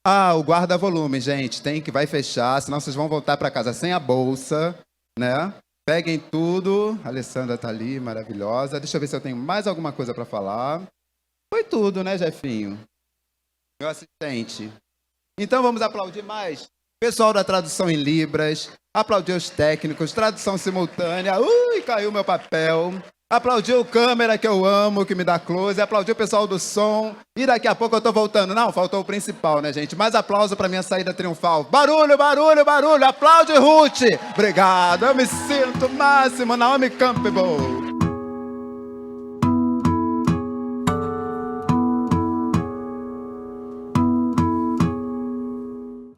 Ah, o guarda-volume, gente, vai fechar, senão vocês vão voltar para casa sem a bolsa, né? Peguem tudo. A Alessandra tá ali, maravilhosa. Deixa eu ver se eu tenho mais alguma coisa para falar. Foi tudo, né, Jefinho? Meu assistente. Então vamos aplaudir mais. Pessoal da tradução em Libras, aplaudir os técnicos, tradução simultânea. Ui, caiu meu papel. Aplaudir o câmera, que eu amo, que me dá close. Aplaudir o pessoal do som. E daqui a pouco eu tô voltando. Não, faltou o principal, né, gente? Mais aplauso para minha saída triunfal. Barulho, barulho, barulho. Aplaude, Ruth. Obrigado. Eu me sinto máximo. Naomi Campbell.